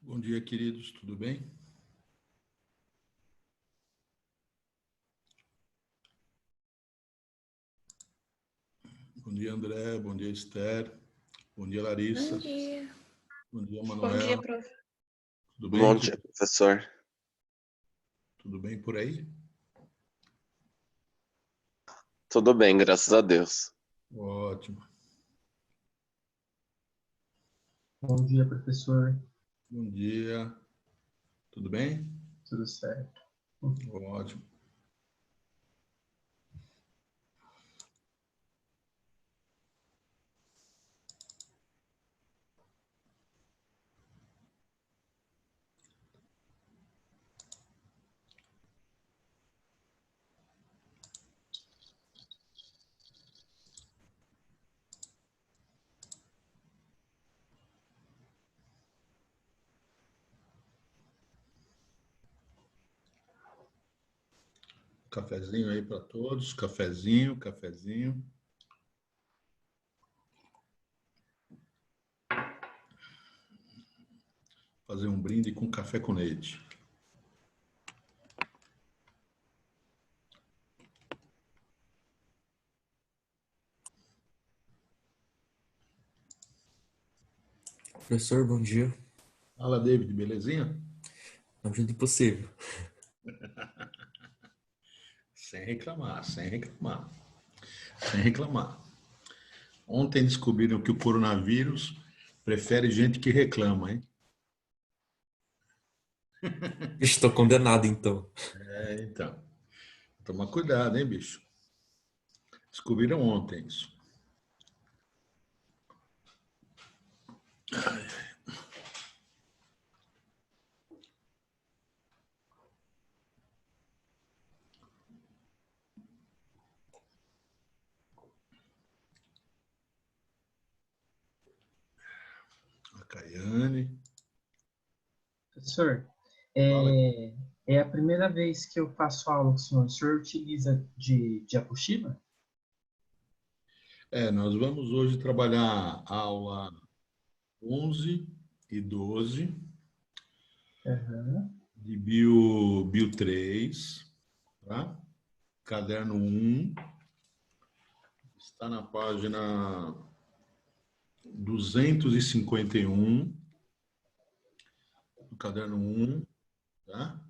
Bom dia, queridos, tudo bem? Bom dia, André, bom dia, Esther, bom dia, Larissa. Bom dia. Bom dia, Bom dia, Manuel. prof. Tudo bem? Bom dia, professor. Tudo bem por aí? Tudo bem, graças a Deus. Ótimo. Bom dia, professor. Bom dia. Tudo bem? Tudo certo? Ótimo. Cafezinho aí para todos. Cafezinho, cafezinho. Fazer um brinde com café com leite. Professor, bom dia. Fala, David, belezinha? Na medida do possível. Sem reclamar, sem reclamar. Sem reclamar. Ontem descobriram que o coronavírus prefere gente que reclama, hein? Estou condenado, então. Então. Toma cuidado, hein, bicho? Descobriram ontem isso. A Caiane. Professor, Fala. é a primeira vez que eu faço aula com o senhor. O senhor utiliza de diapostiva? Nós vamos hoje trabalhar a aula 11 e 12 Aham. de Bio 3, tá? Caderno 1, está na página 251 do caderno 1, tá?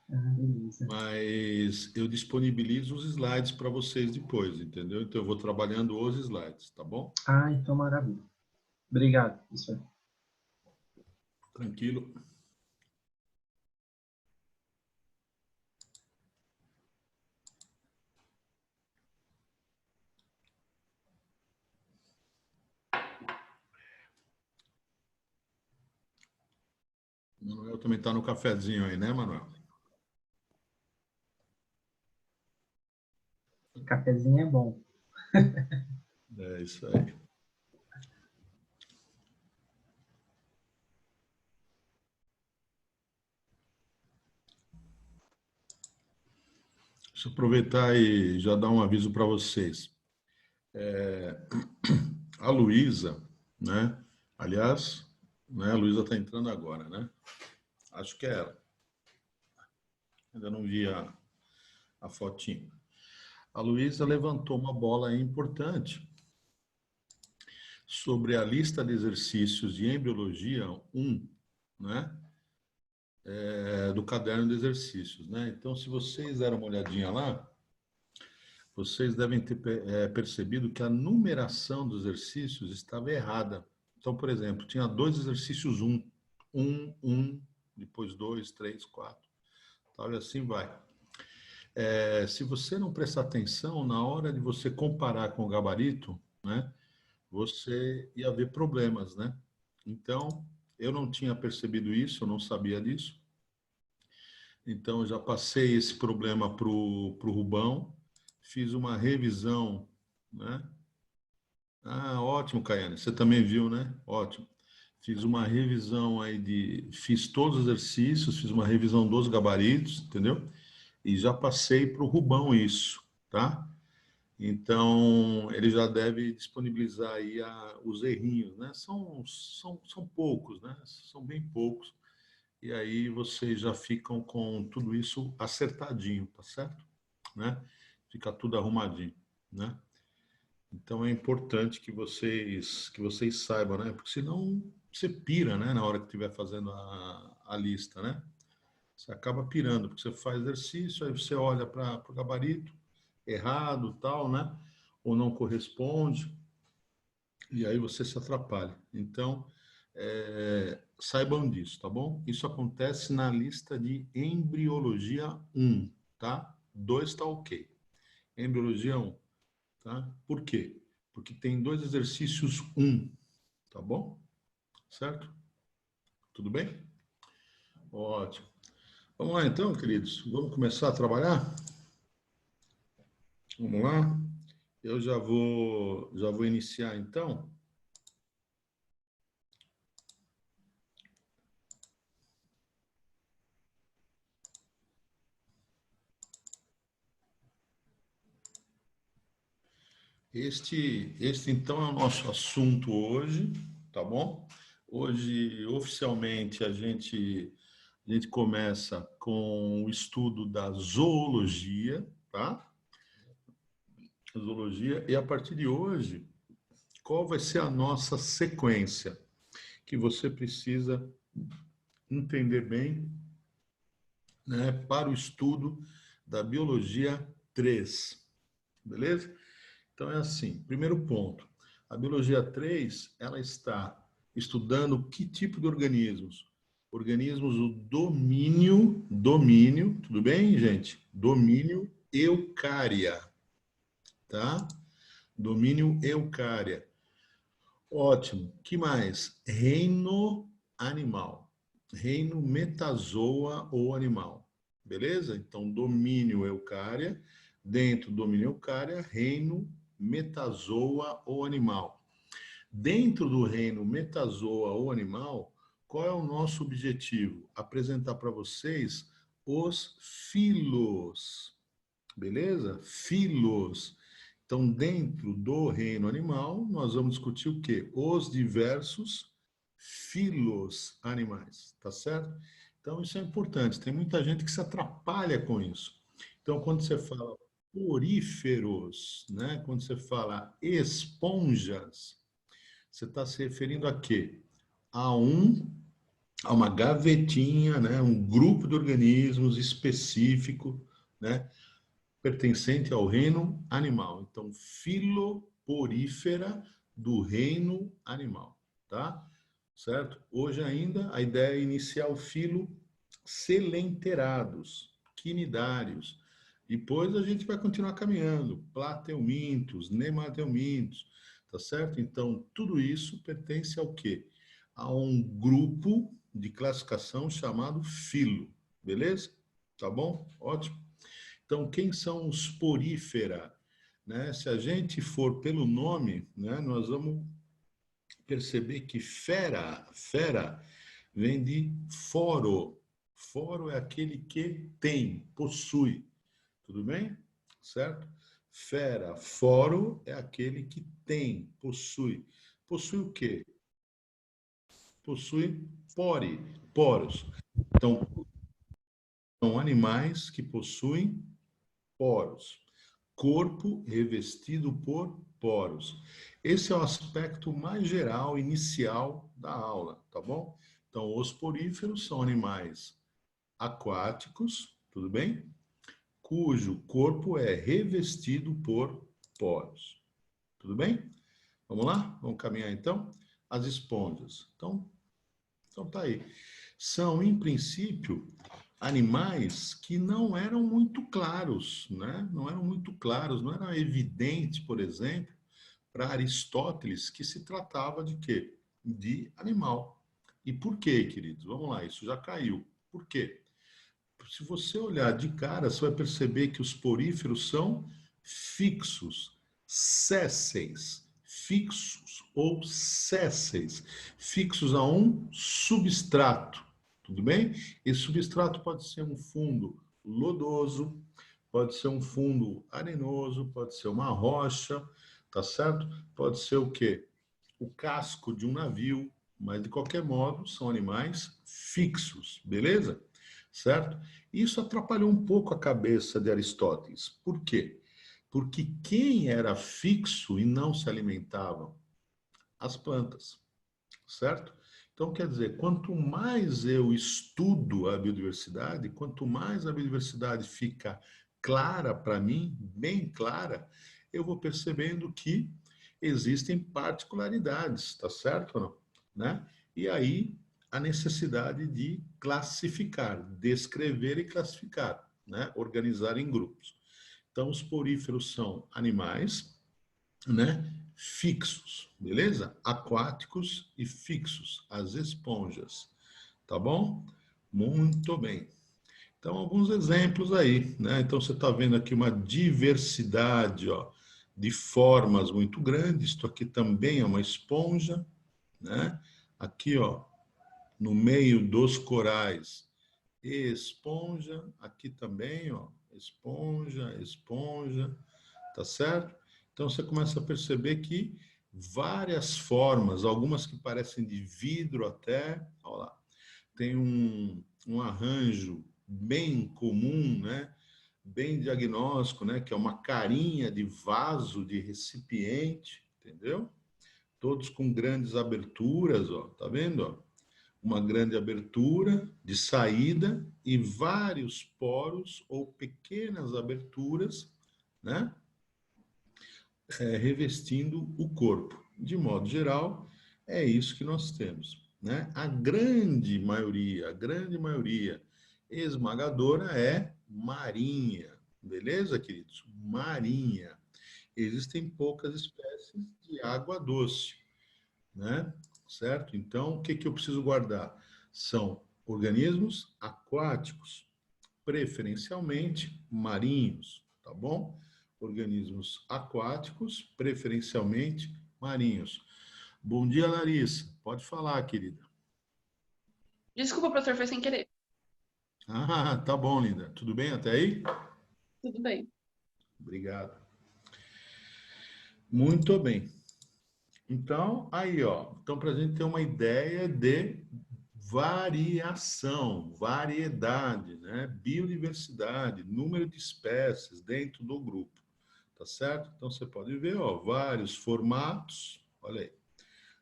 Beleza. Mas eu disponibilizo os slides para vocês depois, entendeu? Então eu vou trabalhando os slides, tá bom? Então maravilha. Obrigado, professor. Tranquilo. O Manuel também está no cafezinho aí, né, Manuel? Cafezinho é bom. É isso aí. Deixa eu aproveitar e já dar um aviso para vocês. A Luísa, né? Aliás, né, a Luísa está entrando agora, né? Acho que é ela. Ainda não vi a fotinho. A Luísa levantou uma bola importante sobre a lista de exercícios de embriologia 1, né? Do caderno de exercícios, né? Então, se vocês deram uma olhadinha lá, vocês devem ter percebido que a numeração dos exercícios estava errada. Então, por exemplo, tinha 2 exercícios 1, depois 2, 3, 4, tal, e assim vai. Se você não prestar atenção, na hora de você comparar com o gabarito, né, você ia ver problemas, né? Então, eu não tinha percebido isso, eu não sabia disso. Então, eu já passei esse problema para o Rubão, fiz uma revisão, né? Ótimo, Caiane, você também viu, né? Ótimo. Fiz uma revisão aí fiz todos os exercícios, fiz uma revisão dos gabaritos, entendeu? E já passei para o Rubão isso, tá? Então, ele já deve disponibilizar aí os errinhos, né? São poucos, né? São bem poucos. e aí vocês já ficam com tudo isso acertadinho, tá certo? Né? Fica tudo arrumadinho, né? Então é importante que vocês saibam, né? Porque senão você pira, né? Na hora que estiver fazendo a lista, né? Você acaba pirando, porque você faz exercício, aí você olha para o gabarito errado, tal, né? Ou não corresponde, e aí você se atrapalha. Então, saibam disso, tá bom? Isso acontece na lista de embriologia 1, tá? 2 tá ok. Embriologia 1, tá? Por quê? Porque tem 2 exercícios 1, tá bom? Certo? Tudo bem? Ótimo. Vamos lá então, queridos. Vamos começar a trabalhar? Vamos lá? Eu já vou iniciar então. Este então é o nosso assunto hoje, tá bom? Hoje, oficialmente, a gente começa com o estudo da zoologia, tá? Zoologia, e a partir de hoje, qual vai ser a nossa sequência? Que você precisa entender bem, né, para o estudo da biologia 3, beleza? Então é assim, primeiro ponto, a biologia 3, ela está estudando que tipo de organismos? Organismos do domínio, tudo bem, gente? Domínio eucária, tá? Domínio eucária. Ótimo. Que mais? Reino animal. Reino metazoa ou animal. Beleza? Então, domínio eucária. Dentro do domínio eucária, reino metazoa ou animal. Dentro do reino metazoa ou animal, qual é o nosso objetivo? Apresentar para vocês os filos. Beleza? Filos. Então, dentro do reino animal, nós vamos discutir o quê? Os diversos filos animais, tá certo? Então, isso é importante. Tem muita gente que se atrapalha com isso. Então, quando você fala poríferos, né? Quando você fala esponjas, você está se referindo a quê? A a uma gavetinha, né? Um grupo de organismos específico, né? Pertencente ao reino animal. Então, filoporífera do reino animal, tá? Certo? Hoje ainda a ideia é iniciar o filo selenterados, quinidários. Depois a gente vai continuar caminhando, plateumintos, nemateumintos, tá certo? Então, tudo isso pertence ao quê? A um grupo de classificação chamado filo, beleza? Tá bom? Ótimo. Então, quem são os porífera? Né? Se a gente for pelo nome, né, nós vamos perceber que fera vem de foro. Foro é aquele que tem, possui. Tudo bem? Certo? Fera, foro é aquele que tem, possui. Possui o quê? Possui poros. Então, são animais que possuem poros. Corpo revestido por poros. Esse é o aspecto mais geral, inicial da aula, tá bom? Então, os poríferos são animais aquáticos, tudo bem? Cujo corpo é revestido por poros. Tudo bem? Vamos lá? Vamos caminhar então? As esponjas. Então tá aí. São, em princípio, animais que não eram muito claros, né? Não eram muito claros, não era evidente, por exemplo, para Aristóteles que se tratava de quê? De animal. E por quê, queridos? Vamos lá, isso já caiu. Por quê? Se você olhar de cara, você vai perceber que os poríferos são fixos, sésseis, fixos ou sésseis, fixos a um substrato, tudo bem? Esse substrato pode ser um fundo lodoso, pode ser um fundo arenoso, pode ser uma rocha, tá certo? Pode ser o quê? O casco de um navio, Mas, de qualquer modo, são animais fixos, beleza? Certo? Isso atrapalhou um pouco a cabeça de Aristóteles. Por quê? Porque quem era fixo e não se alimentava? As plantas, certo? Então, quer dizer, quanto mais eu estudo a biodiversidade, quanto mais a biodiversidade fica clara para mim, bem clara, eu vou percebendo que existem particularidades, tá certo ou não? Né? E aí, a necessidade de classificar, descrever e classificar, né? Organizar em grupos. Então, os poríferos são animais, né? Fixos, beleza? Aquáticos e fixos, as esponjas, tá bom? Muito bem. Então, alguns exemplos aí, né? Então, você está vendo aqui uma diversidade, ó, de formas muito grande. Isto aqui também é uma esponja, né? Aqui, ó, no meio dos corais, esponja. Aqui também, ó, esponja, esponja, tá certo? Então você começa a perceber que várias formas, algumas que parecem de vidro até, olha lá, tem um arranjo bem comum, né? Bem diagnóstico, né? Que é uma carinha de vaso, de recipiente, entendeu? Todos com grandes aberturas, ó, tá vendo? Ó? Uma grande abertura de saída e vários poros ou pequenas aberturas, né? Revestindo o corpo. De modo geral, é isso que nós temos, né? A grande maioria esmagadora é marinha, beleza, queridos? Marinha. Existem poucas espécies de água doce, né? Certo? Então, o que que eu preciso guardar? São organismos aquáticos, preferencialmente marinhos, tá bom? Organismos aquáticos, preferencialmente marinhos. Bom dia, Larissa. Pode falar, querida. Desculpa, professor, foi sem querer. Ah, tá bom, linda. Tudo bem até aí? Tudo bem. Obrigado. Muito bem. Então, aí, ó. Então, para a gente ter uma ideia de variação, variedade, né? Biodiversidade, número de espécies dentro do grupo, tá certo? Então, você pode ver, ó, vários formatos, olha aí,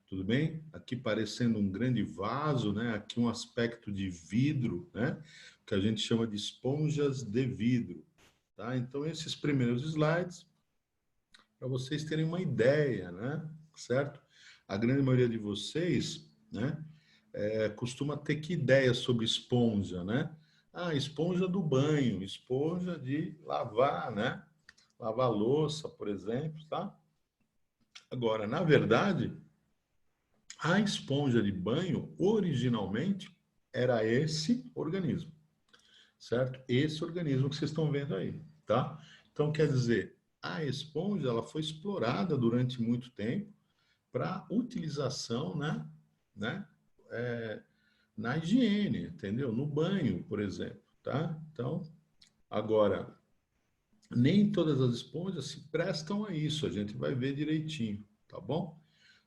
tudo bem? Aqui parecendo um grande vaso, né? Aqui um aspecto de vidro, né? Que a gente chama de esponjas de vidro, tá? Então, esses primeiros slides, para vocês terem uma ideia, né? Certo? A grande maioria de vocês, né? Costuma ter que ideia sobre esponja, né? Ah, esponja do banho, esponja de lavar, né? Lavar louça, por exemplo, tá? Agora, na verdade, a esponja de banho, originalmente, era esse organismo, certo? Esse organismo que vocês estão vendo aí, tá? Então, quer dizer, a esponja, ela foi explorada durante muito tempo para utilização, né? É, na higiene, entendeu? No banho, por exemplo, tá? Então, agora, nem todas as esponjas se prestam a isso, a gente vai ver direitinho, tá bom?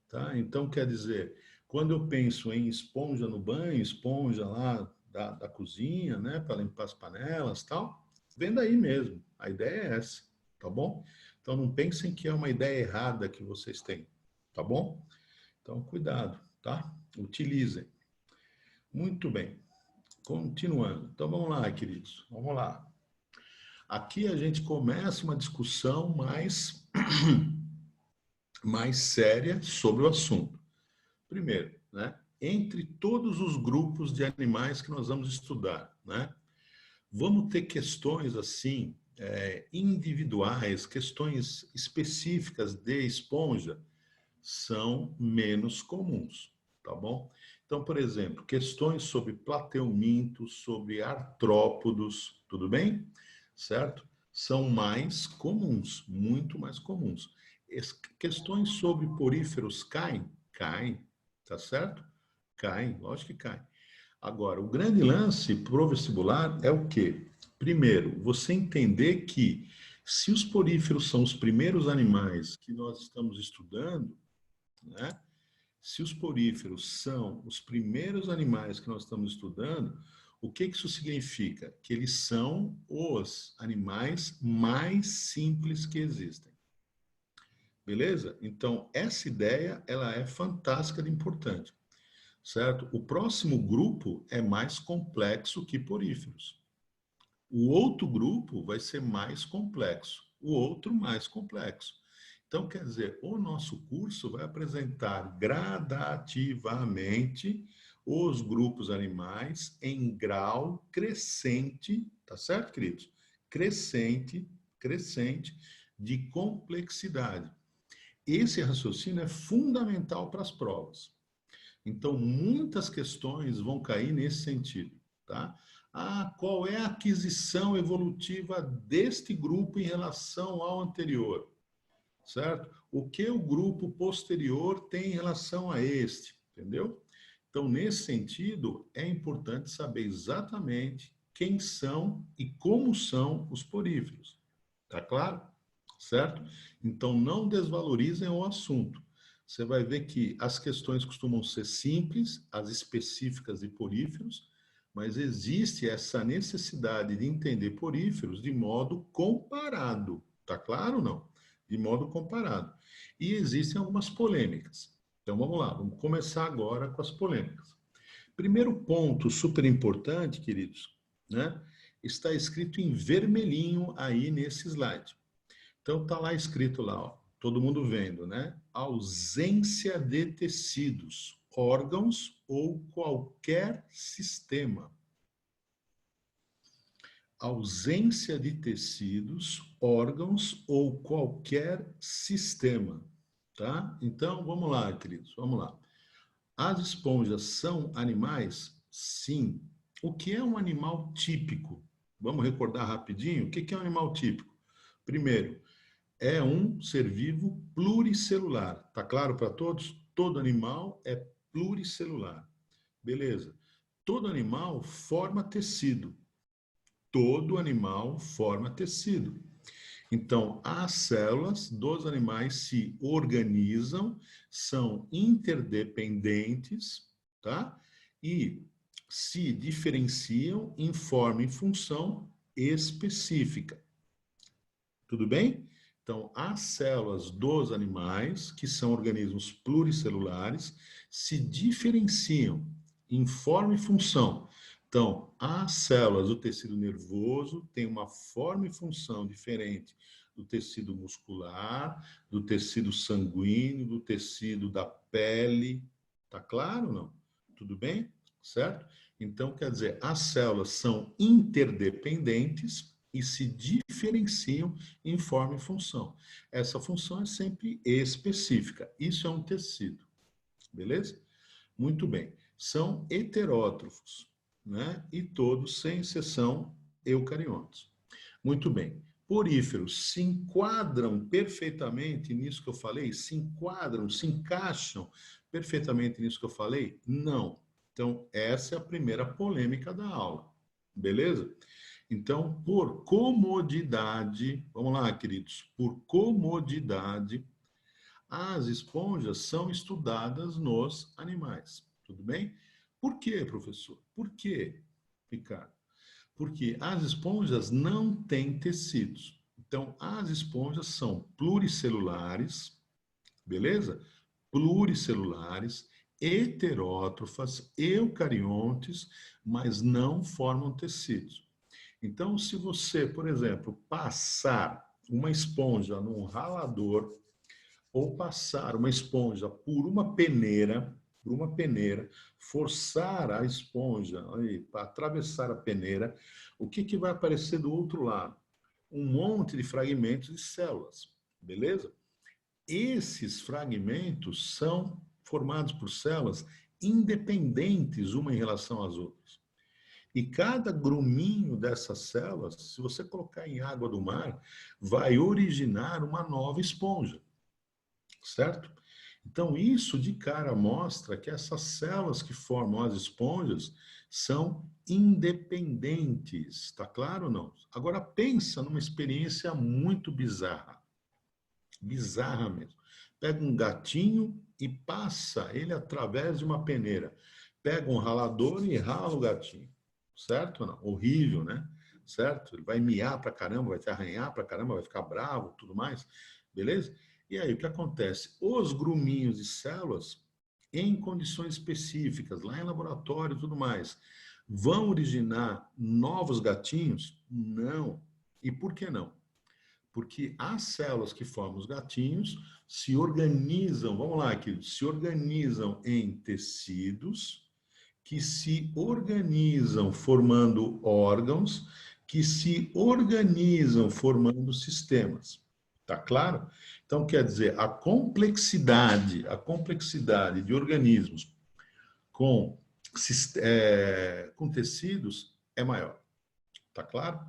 Tá? Então, quer dizer, quando eu penso em esponja no banho, esponja lá da cozinha, né, para limpar as panelas, tal, vem daí mesmo. A ideia é essa, tá bom? Então, não pensem que é uma ideia errada que vocês têm, tá bom? Então, cuidado, tá? Utilizem. Muito bem. Continuando. Então, vamos lá, queridos. Vamos lá. Aqui a gente começa uma discussão mais séria sobre o assunto. Primeiro, né? Entre todos os grupos de animais que nós vamos estudar, né? Vamos ter questões assim, individuais, questões específicas de esponja, são menos comuns, tá bom? Então, por exemplo, questões sobre plateumintos, sobre artrópodos, tudo bem? Certo? São mais comuns, muito mais comuns. Questões sobre poríferos caem? Caem, tá certo? Caem, lógico que caem. Agora, o grande lance pro vestibular é o quê? Primeiro, você entender que se os poríferos são os primeiros animais que nós estamos estudando, né? Se os poríferos são os primeiros animais que nós estamos estudando, o que isso significa? Que eles são os animais mais simples que existem. Beleza? Então, essa ideia, ela é fantástica de importante, certo? O próximo grupo é mais complexo que poríferos. O outro grupo vai ser mais complexo, o outro mais complexo. Então, quer dizer, o nosso curso vai apresentar gradativamente os grupos animais em grau crescente, tá certo, queridos? Crescente de complexidade. Esse raciocínio é fundamental para as provas. Então, muitas questões vão cair nesse sentido, tá? Qual é a aquisição evolutiva deste grupo em relação ao anterior? Certo? O que o grupo posterior tem em relação a este, entendeu? Então, nesse sentido, é importante saber exatamente quem são e como são os poríferos. Tá claro? Certo? Então, não desvalorizem o assunto. Você vai ver que as questões costumam ser simples, as específicas de poríferos, mas existe essa necessidade de entender poríferos de modo comparado. Tá claro ou não? De modo comparado. E existem algumas polêmicas. Então vamos lá, vamos começar agora com as polêmicas. Primeiro ponto super importante, queridos, né? Está escrito em vermelhinho aí nesse slide. Então tá lá escrito lá, ó, todo mundo vendo, né? Ausência de tecidos, órgãos ou qualquer sistema. Ausência de tecidos, órgãos ou qualquer sistema, tá? Então, vamos lá, queridos, vamos lá. As esponjas são animais? Sim. O que é um animal típico? Vamos recordar rapidinho? O que é um animal típico? Primeiro, é um ser vivo pluricelular. Tá claro para todos? Todo animal é pluricelular. Beleza. Todo animal forma tecido. Todo animal forma tecido. Então, as células dos animais se organizam, são interdependentes, tá? E se diferenciam em forma e função específica. Tudo bem? Então, as células dos animais, que são organismos pluricelulares, se diferenciam em forma e função. Então, as células do tecido nervoso têm uma forma e função diferente do tecido muscular, do tecido sanguíneo, do tecido da pele. Tá claro ou não? Tudo bem? Certo? Então, quer dizer, as células são interdependentes e se diferenciam em forma e função. Essa função é sempre específica. Isso é um tecido. Beleza? Muito bem. São heterótrofos, né? E todos, sem exceção, eucariontes. Muito bem. Poríferos se enquadram perfeitamente nisso que eu falei? Se enquadram, se encaixam perfeitamente nisso que eu falei? Não. Então, essa é a primeira polêmica da aula. Beleza? Então, por comodidade, vamos lá, queridos, por comodidade, as esponjas são estudadas nos animais. Tudo bem? Por quê, professor? Por quê, Ricardo? Porque as esponjas não têm tecidos. Então, as esponjas são pluricelulares, beleza? Pluricelulares, heterótrofas, eucariontes, mas não formam tecidos. Então, se você, por exemplo, passar uma esponja num ralador ou passar uma esponja por uma peneira, forçar a esponja para atravessar a peneira, o que vai aparecer do outro lado? Um monte de fragmentos de células, beleza? Esses fragmentos são formados por células independentes uma em relação às outras. E cada gruminho dessas células, se você colocar em água do mar, vai originar uma nova esponja. Certo? Então, isso de cara mostra que essas células que formam as esponjas são independentes. Está claro ou não? Agora, pensa numa experiência muito bizarra. Bizarra mesmo. Pega um gatinho e passa ele através de uma peneira. Pega um ralador e rala o gatinho. Certo ou não? Horrível, né? Certo? Ele vai miar pra caramba, vai te arranhar pra caramba, vai ficar bravo, tudo mais. Beleza? E aí, o que acontece? Os gruminhos de células, em condições específicas, lá em laboratório e tudo mais, vão originar novos gatinhos? Não. E por que não? Porque as células que formam os gatinhos se organizam, vamos lá, aqui, se organizam em tecidos que se organizam formando órgãos, que se organizam formando sistemas. Tá claro? Então, quer dizer, a complexidade de organismos com, com tecidos é maior. Tá claro?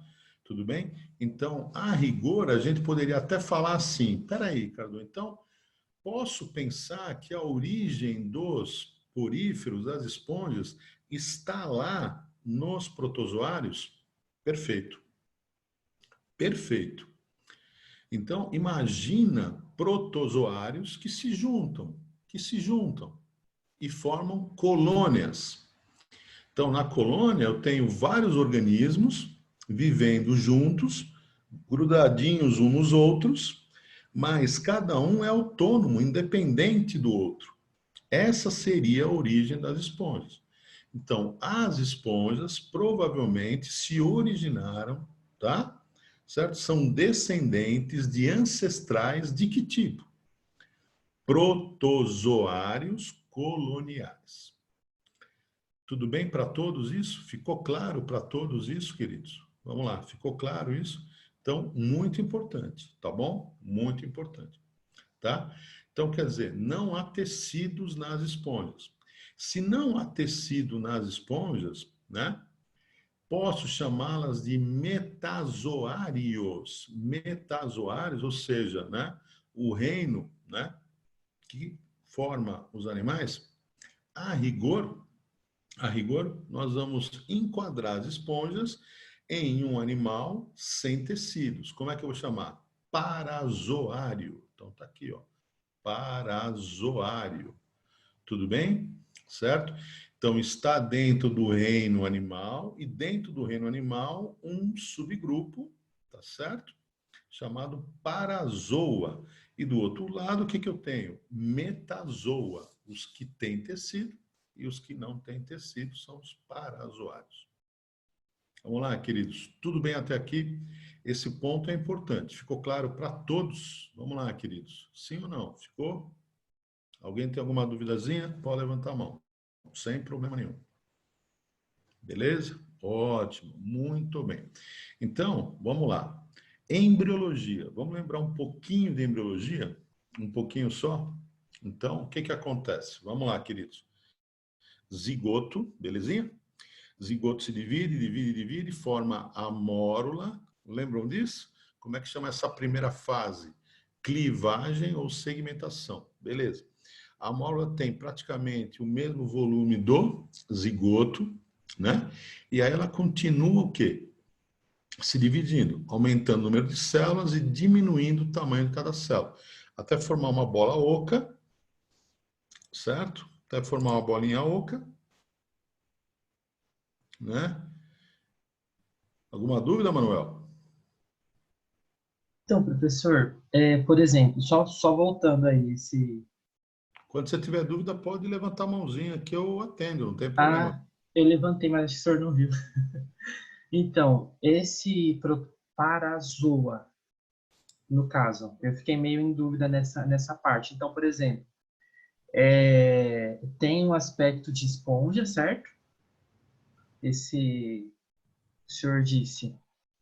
Tudo bem? Então, a rigor, a gente poderia até falar assim, peraí, Ricardo, então, posso pensar que a origem dos poríferos, das esponjas, está lá nos protozoários? Perfeito. Perfeito. Então, imagina protozoários que se juntam e formam colônias. Então, na colônia, eu tenho vários organismos vivendo juntos, grudadinhos uns nos outros, mas cada um é autônomo, independente do outro. Essa seria a origem das esponjas. Então, as esponjas provavelmente se originaram, tá? Certo? São descendentes de ancestrais de que tipo? Protozoários coloniais. Tudo bem para todos isso? Ficou claro para todos isso, queridos? Vamos lá, ficou claro isso? Então, muito importante, tá bom? Muito importante, tá? Então, quer dizer, não há tecidos nas esponjas. Se não há tecido nas esponjas, né? Posso chamá-las de metazoários. Metazoários, ou seja, né? O reino, né? Que forma os animais. A rigor, nós vamos enquadrar as esponjas em um animal sem tecidos. Como é que eu vou chamar? Parazoário. Então, tá aqui, ó. Parazoário. Tudo bem? Certo? Então, está dentro do reino animal e dentro do reino animal um subgrupo, tá certo? Chamado parazoa. E do outro lado, o que eu tenho? Metazoa. Os que têm tecido e os que não têm tecido são os parazoários. Vamos lá, queridos. Tudo bem até aqui? Esse ponto é importante. Ficou claro para todos? Vamos lá, queridos. Sim ou não? Ficou? Alguém tem alguma duvidazinha? Pode levantar a mão. Sem problema nenhum. Beleza? Ótimo. Muito bem. Então, vamos lá. Embriologia. Vamos lembrar um pouquinho de embriologia? Um pouquinho só? Então, o que acontece? Vamos lá, queridos. Zigoto, belezinha? Zigoto se divide, forma a mórula. Lembram disso? Como é que chama essa primeira fase? Clivagem ou segmentação. Beleza. A mórula tem praticamente o mesmo volume do zigoto, né? E aí ela continua o quê? Se dividindo, aumentando o número de células e diminuindo o tamanho de cada célula, até formar uma bola oca, certo? Até formar uma bolinha oca, né? Alguma dúvida, Manuel? Então, professor, por exemplo, só voltando aí esse... Quando você tiver dúvida, pode levantar a mãozinha que eu atendo, não tem Ah, problema. eu levantei, mas acho que o senhor não viu. Então, esse parazoa, no caso, eu fiquei meio em dúvida nessa parte. Então, por exemplo, tem um aspecto de esponja, certo? Esse o senhor disse,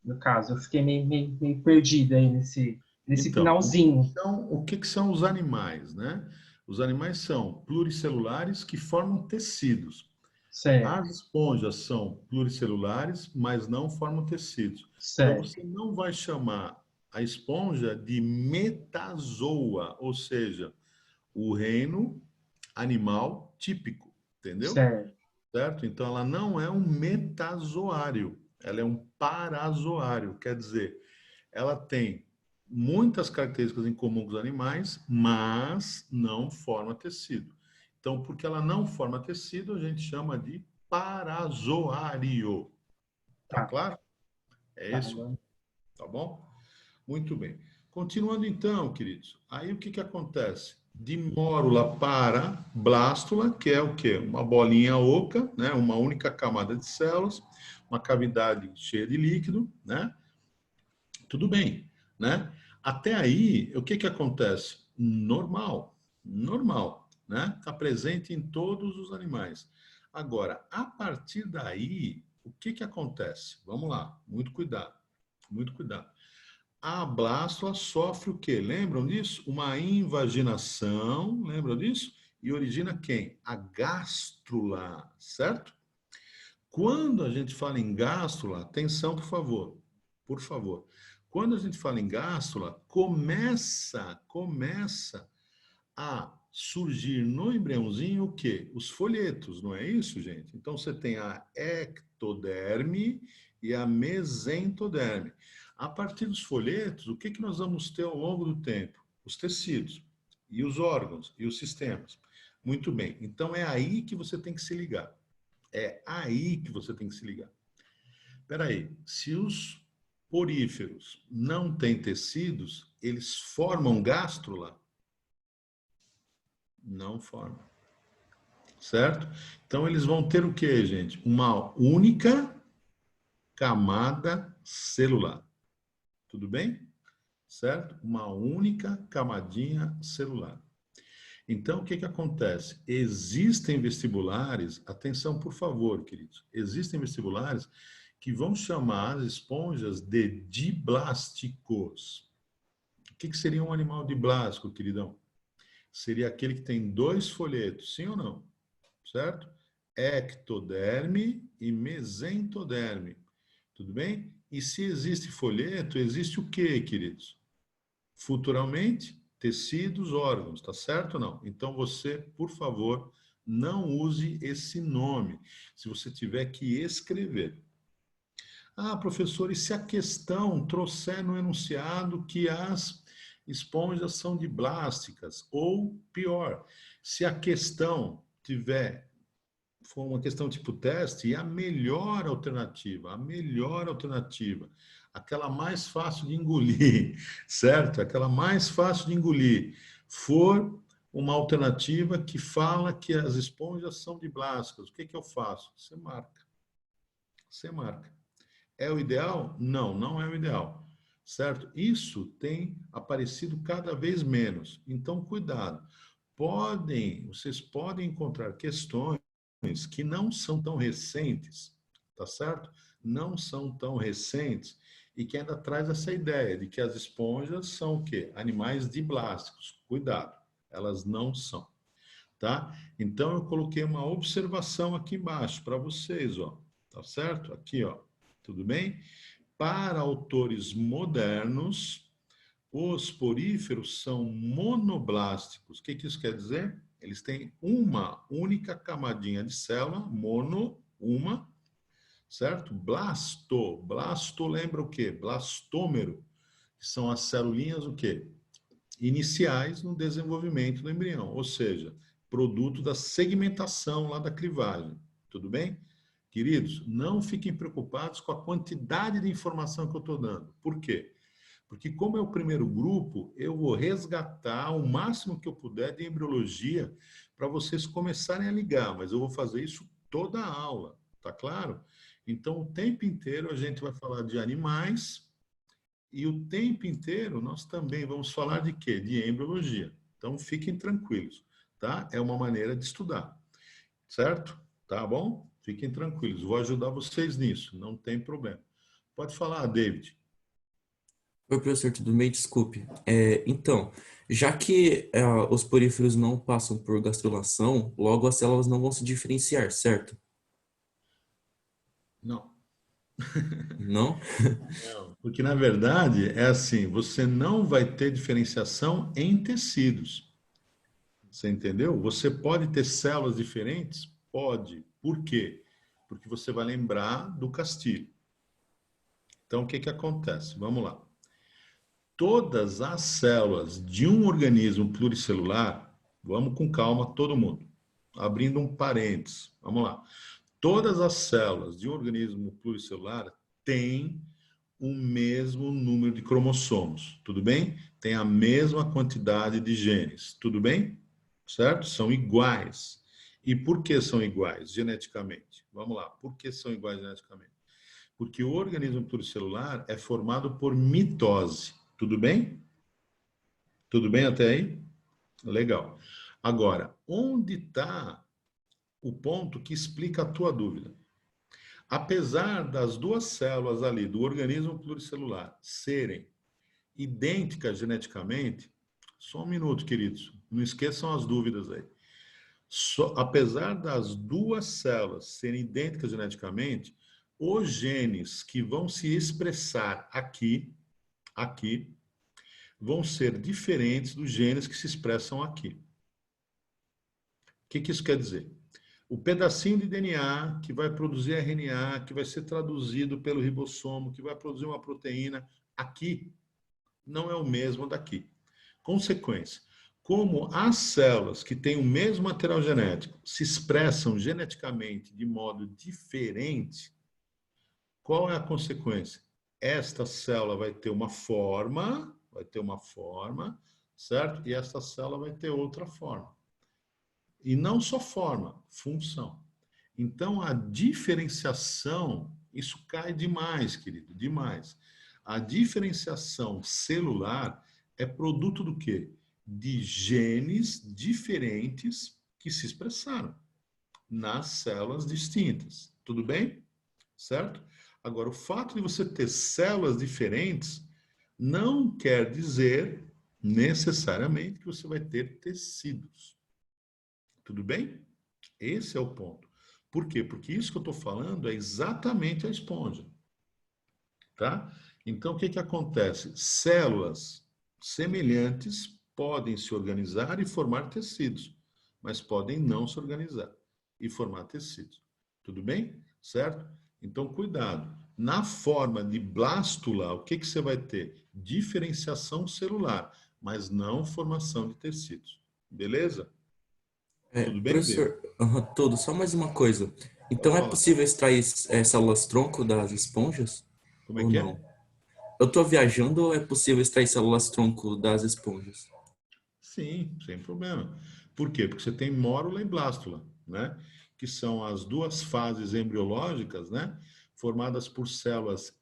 no caso, eu fiquei meio perdido aí nesse Então, finalzinho. o que são os animais, né? Os animais são pluricelulares que formam tecidos. Certo, As esponjas são pluricelulares, mas não formam tecidos. Então, certo, você não vai chamar a esponja de metazoa, ou seja, o reino animal típico, entendeu? certo, Certo? Então, ela não é um metazoário, ela é um parazoário, quer dizer, ela tem muitas características em comum com os animais, mas não forma tecido. Então, porque ela não forma tecido, a gente chama de parazoário. Tá Tá. claro? É Tá, isso, agora- tá bom? Muito bem. Continuando então, queridos, aí o que que acontece? De mórula para blástula, que é o quê? Uma bolinha oca, né? Uma única camada de células, uma cavidade cheia de líquido, né? Tudo bem, né? Até aí, o que que acontece? Normal, normal, né? Está presente em todos os animais. Agora, a partir daí, o que que acontece? Vamos lá, muito cuidado, muito cuidado. A blástula sofre o quê? Lembram disso? Uma invaginação, lembram disso? E origina quem? A gástrula, certo? Quando a gente fala em gástrula, atenção, por favor. Por favor. Quando a gente fala em gástrula, começa a surgir no embriãozinho o quê? Os folhetos, não é isso, gente? Então você tem a ectoderme e a mesentoderme. A partir dos folhetos, o que que nós vamos ter ao longo do tempo? Os tecidos e os órgãos e os sistemas. Muito bem. Então é aí que você tem que se ligar. É aí que você tem que se ligar. Espera aí, se os poríferos não têm tecidos, eles formam gástrula? Não formam. Certo? Então eles vão ter o quê, gente? Uma única camada celular. Tudo bem? Certo? Uma única camadinha celular. Então, o que que acontece? Existem vestibulares, atenção por favor, queridos, existem vestibulares que vão chamar as esponjas de diblásticos. O que que seria um animal diblástico, queridão? Seria aquele que tem 2 folhetos, sim ou não? Certo? Ectoderme e mesentoderme. Tudo bem? E se existe folheto, existe o quê, queridos? Futuramente, tecidos, órgãos, tá certo ou não? Então você, por favor, não use esse nome, se você tiver que escrever. Ah, professor, e se a questão trouxer no enunciado que as esponjas são de blásticas? Ou pior, se a questão for uma questão tipo teste, e a melhor alternativa, aquela mais fácil de engolir, certo? Aquela mais fácil de engolir, for uma alternativa que fala que as esponjas são de blásticas, o que que eu faço? Você marca. Você marca. É o ideal? Não, não é o ideal. Certo? Isso tem aparecido cada vez menos. Então, cuidado. Vocês podem encontrar questões que não são tão recentes, tá certo? Não são tão recentes e que ainda traz essa ideia de que as esponjas são o quê? Animais diblásticos. Cuidado, elas não são, tá? Então eu coloquei uma observação aqui embaixo para vocês, ó. Tá certo? Aqui, ó. Tudo bem? Para autores modernos, os poríferos são monoblásticos. O que que isso quer dizer? Eles têm uma única camadinha de célula, uma, certo? Blasto lembra o quê? Blastômero, que são as celulinhas o quê? Iniciais no desenvolvimento do embrião, ou seja, produto da segmentação lá da clivagem. Tudo bem? Queridos, não fiquem preocupados com a quantidade de informação que eu estou dando. Por quê? Porque como é o primeiro grupo, eu vou resgatar o máximo que eu puder de embriologia para vocês começarem a ligar, mas eu vou fazer isso toda a aula, tá claro? Então, o tempo inteiro a gente vai falar de animais e o tempo inteiro nós também vamos falar de quê? De embriologia. Então, fiquem tranquilos, tá? É uma maneira de estudar, certo? Tá bom? Fiquem tranquilos, vou ajudar vocês nisso, não tem problema. Pode falar, David. Oi, professor, tudo bem? Desculpe. Então, já que os poríferos não passam por gastrulação, logo as células não vão se diferenciar, certo? Não. Não? Não, porque na verdade é assim, você não vai ter diferenciação em tecidos. Você entendeu? Você pode ter células diferentes? Pode. Por quê? Porque você vai lembrar do Castilho. Então, o que que acontece? Vamos lá. todas as células de um organismo pluricelular, vamos com calma todo mundo, abrindo um parênteses, vamos lá. Todas as células de um organismo pluricelular têm o mesmo número de cromossomos, tudo bem? Tem a mesma quantidade de genes, tudo bem? Certo? São iguais. E por que são iguais geneticamente? Vamos lá, por que são iguais geneticamente? Porque o organismo pluricelular é formado por mitose, tudo bem? Tudo bem até aí? Legal. Agora, onde está o ponto que explica a tua dúvida? Apesar das duas células ali do organismo pluricelular serem idênticas geneticamente, só um minuto, queridos, não esqueçam as dúvidas aí. Apesar das duas células serem idênticas geneticamente, os genes que vão se expressar aqui, vão ser diferentes dos genes que se expressam aqui. O que isso quer dizer? O pedacinho de DNA que vai produzir RNA, que vai ser traduzido pelo ribossomo, que vai produzir uma proteína, aqui não é o mesmo daqui. Consequência, como as células que têm o mesmo material genético se expressam geneticamente de modo diferente, qual é a consequência? Esta célula vai ter uma forma, certo? E esta célula vai ter outra forma. E não só forma, função. Então, a diferenciação, isso cai demais, querido, demais. A diferenciação celular é produto do quê? De genes diferentes que se expressaram nas células distintas. Tudo bem? Certo? Agora, o fato de você ter células diferentes não quer dizer necessariamente que você vai ter tecidos. Tudo bem? Esse é o ponto. Por quê? Porque isso que eu estou falando é exatamente a esponja. Tá? Então, o que acontece? Células semelhantes podem se organizar e formar tecidos, mas podem não se organizar e formar tecidos. Tudo bem? Certo? Então, cuidado. Na forma de blástula, o que você vai ter? Diferenciação celular, mas não formação de tecidos. Beleza? Tudo bem, David? Professor, tudo. Só mais uma coisa. Então, Pode é falar. possível extrair células-tronco das esponjas? Como é Ou que não? é? Eu estou viajando ou é possível extrair células-tronco das esponjas? Sim, sem problema. Por quê? Porque você tem mórula e blástula, né? Que são as duas fases embriológicas, né? Formadas por células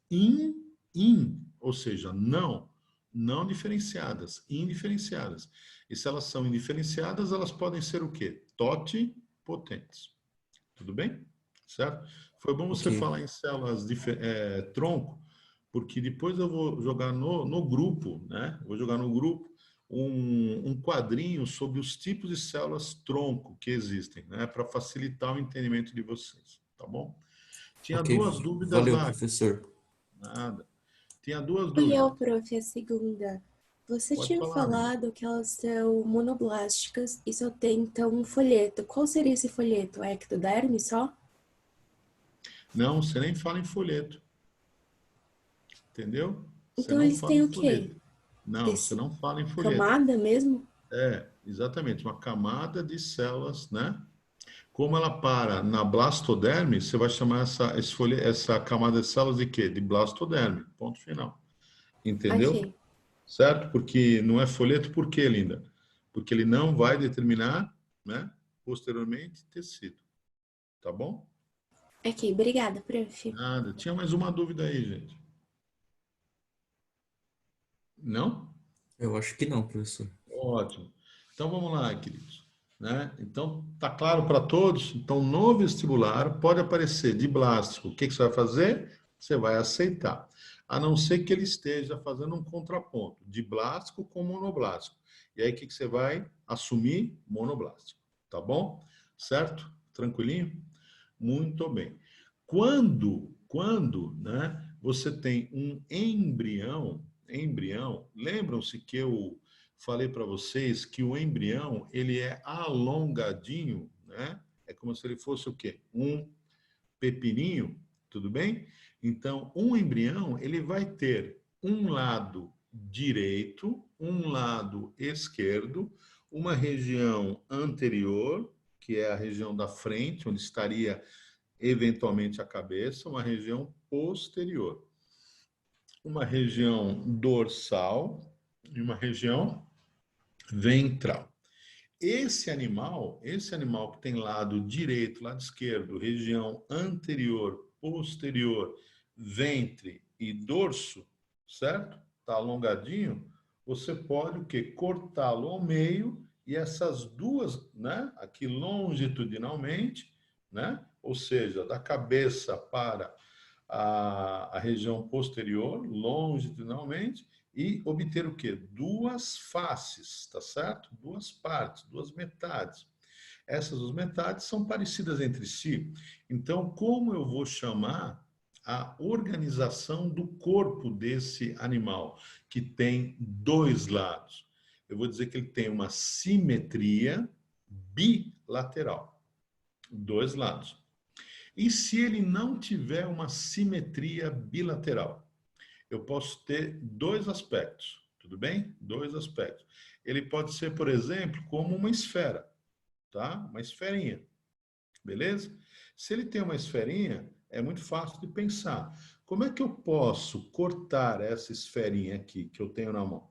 ou seja, não diferenciadas, indiferenciadas. E se elas são indiferenciadas, elas podem ser o quê? Totipotentes. Tudo bem? Certo? Foi bom você Ok. falar em células tronco, porque depois eu vou jogar no grupo, né? Vou jogar no grupo um quadrinho sobre os tipos de células tronco que existem, né? Para facilitar o entendimento de vocês, tá bom? Tinha Ok. duas dúvidas Valeu, lá. professor. Nada. Tinha duas Oi, dúvidas. prof, a segunda. Você Pode tinha falar, amigo. falado que elas são monoblásticas e só tem, então, um folheto. Qual seria esse folheto? É ectoderme só? Não, você nem fala em folheto. Entendeu? Você Então não eles fala têm em o quê? folheto. Não, você Teci... não fala em folheto. Camada mesmo? Exatamente, uma camada de células, né? Como ela para na blastoderme, você vai chamar essa camada de células de quê? De blastoderme, ponto final. Entendeu? Ok. Certo? Porque não é folheto, por quê, linda? Porque ele não vai determinar, né, posteriormente, tecido. Tá bom? Ok, obrigada, prof. Nada. Tinha mais uma dúvida aí, gente. Não? Eu acho que não, professor. Ótimo. Então vamos lá, queridos. Né? Então, tá claro para todos? Então, no vestibular, pode aparecer diblástico. O que que você vai fazer? Você vai aceitar. A não ser que ele esteja fazendo um contraponto, diblástico com monoblástico. E aí, o que que você vai assumir? Monoblástico. Tá bom? Certo? Tranquilinho? Muito bem. Quando, né, você tem um embrião, lembram-se que eu falei para vocês que o embrião, ele é alongadinho, né? É como se ele fosse o quê? Um pepininho, tudo bem? Então, um embrião, ele vai ter um lado direito, um lado esquerdo, uma região anterior, que é a região da frente, onde estaria eventualmente a cabeça, uma região posterior, uma região dorsal e uma região ventral. Esse animal que tem lado direito, lado esquerdo, região anterior, posterior, ventre e dorso, certo? Está alongadinho. Você pode o quê? Cortá-lo ao meio e essas duas, né? Aqui longitudinalmente, né? Ou seja, da cabeça para a região posterior, longitudinalmente, e obter o quê? Duas faces, tá certo? Duas partes, duas metades. Essas duas metades são parecidas entre si. Então, como eu vou chamar a organização do corpo desse animal, que tem dois lados? Eu vou dizer que ele tem uma simetria bilateral. Dois lados. E se ele não tiver uma simetria bilateral? Eu posso ter dois aspectos, tudo bem? Dois aspectos. Ele pode ser, por exemplo, como uma esfera, tá? Uma esferinha, beleza? Se ele tem uma esferinha, é muito fácil de pensar. Como é que eu posso cortar essa esferinha aqui que eu tenho na mão?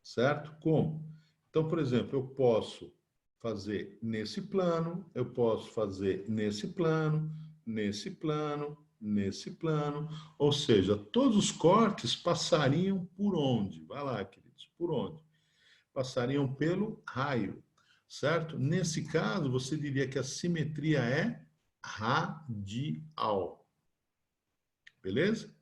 Certo? Como? Então, por exemplo, eu posso fazer nesse plano, eu posso fazer nesse plano, nesse plano, nesse plano, ou seja, todos os cortes passariam por onde? Vai lá, queridos, por onde? Passariam pelo raio, certo? Nesse caso, você diria que a simetria é radial, beleza?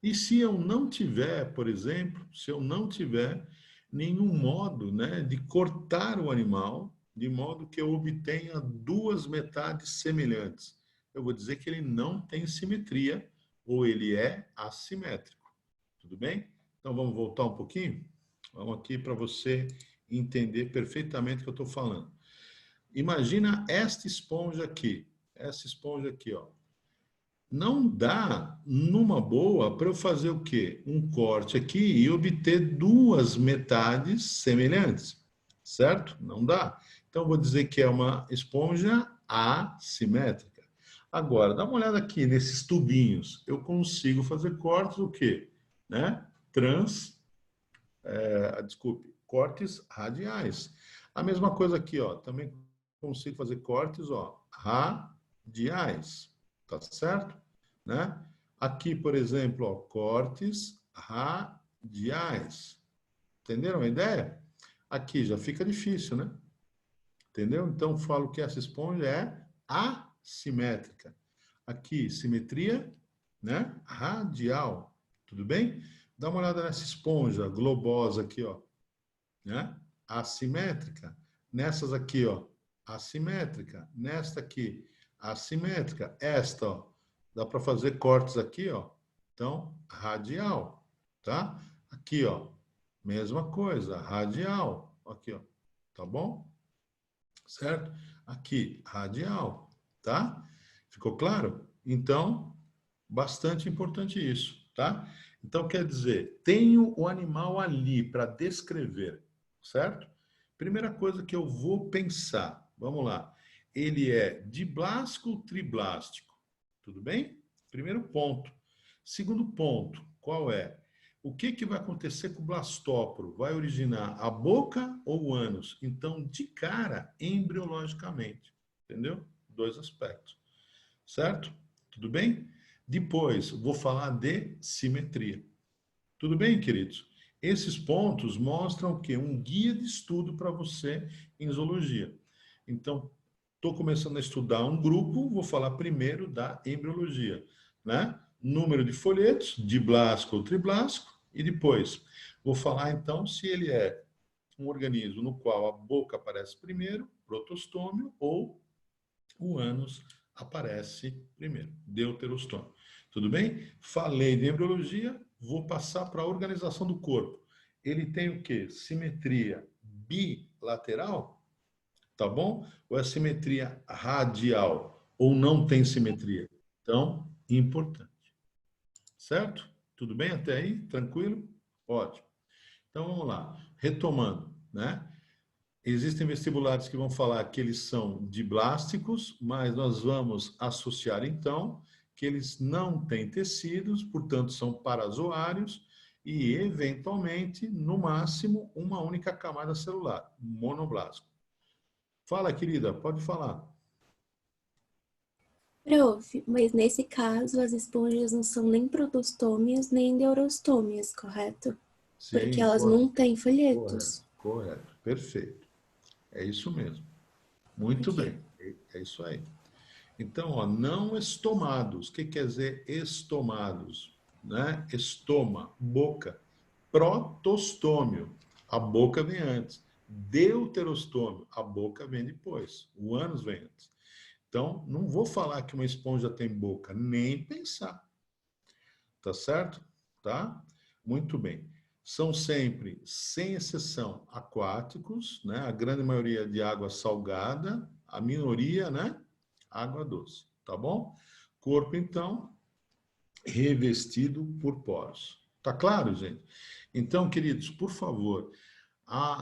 E se eu não tiver, por exemplo, se eu não tiver nenhum modo, né, de cortar o animal, de modo que eu obtenha duas metades semelhantes, eu vou dizer que ele não tem simetria ou ele é assimétrico. Tudo bem? Então vamos voltar um pouquinho? Vamos aqui para você entender perfeitamente o que eu estou falando. Imagina esta esponja aqui. Essa esponja aqui, ó. Não dá, numa boa, para eu fazer o quê? Um corte aqui e obter duas metades semelhantes, certo? Não dá. Então, eu vou dizer que é uma esponja assimétrica. Agora, dá uma olhada aqui nesses tubinhos. Eu consigo fazer cortes o quê? Né? Cortes radiais. A mesma coisa aqui, ó. Também consigo fazer cortes, ó, radiais. Tá certo? Né? Aqui, por exemplo, ó, cortes radiais. Entenderam a ideia? Aqui já fica difícil, né? Entendeu? Então, falo que essa esponja é assimétrica. Aqui, simetria, né? Radial. Tudo bem? Dá uma olhada nessa esponja globosa aqui, ó. Né? Assimétrica. Nessas aqui, ó. Assimétrica. Nesta aqui, assimétrica. Esta, ó, dá para fazer cortes aqui, ó. Então, radial, tá? Aqui, ó, mesma coisa, radial. Aqui, ó, tá bom? Certo? Aqui, radial, tá? Ficou claro? Então, bastante importante isso, tá? Então, quer dizer, tenho o animal ali para descrever, certo? Primeira coisa que eu vou pensar, vamos lá. Ele é diblástico ou triblástico? Tudo bem? Primeiro ponto. Segundo ponto, qual é? O que vai acontecer com o blastóporo? Vai originar a boca ou o ânus? Então, de cara, embriologicamente. Entendeu? Dois aspectos. Certo? Tudo bem? Depois, vou falar de simetria. Tudo bem, queridos? Esses pontos mostram o quê? Um guia de estudo para você em zoologia. Então, estou começando a estudar um grupo, vou falar primeiro da embriologia, né? Número de folhetos, diblástico ou triblástico, e depois vou falar então se ele é um organismo no qual a boca aparece primeiro, protostômio, ou o ânus aparece primeiro, deuterostômio. Tudo bem? Falei de embriologia, vou passar para a organização do corpo. Ele tem o quê? Simetria bilateral? Tá bom? Ou é simetria radial? Ou não tem simetria? Então, importante. Certo? Tudo bem até aí? Tranquilo? Ótimo. Então, vamos lá. Retomando, né? Existem vestibulares que vão falar que eles são diblásticos, mas nós vamos associar, então, que eles não têm tecidos, portanto, são parazoários e, eventualmente, no máximo, uma única camada celular, monoblástico. Fala, querida, pode falar. Prof, mas nesse caso as esponjas não são nem protostômias nem enderostômias, correto? Porque Sim, elas não têm folhetos. correto, perfeito. É isso mesmo. Muito Ok. bem, é isso aí. Então, ó, não estomados. O que quer dizer estomados? Né? Estoma, boca. Protostômio, a boca vem antes. Deuterostômio, a boca vem depois. O ânus vem antes. Então, não vou falar que uma esponja tem boca, nem pensar. Tá certo? Tá? Muito bem. São sempre, sem exceção, aquáticos, né? A grande maioria de água salgada, a minoria, né? Água doce, tá bom? Corpo, então, revestido por poros. Tá claro, gente? Então, queridos, por favor,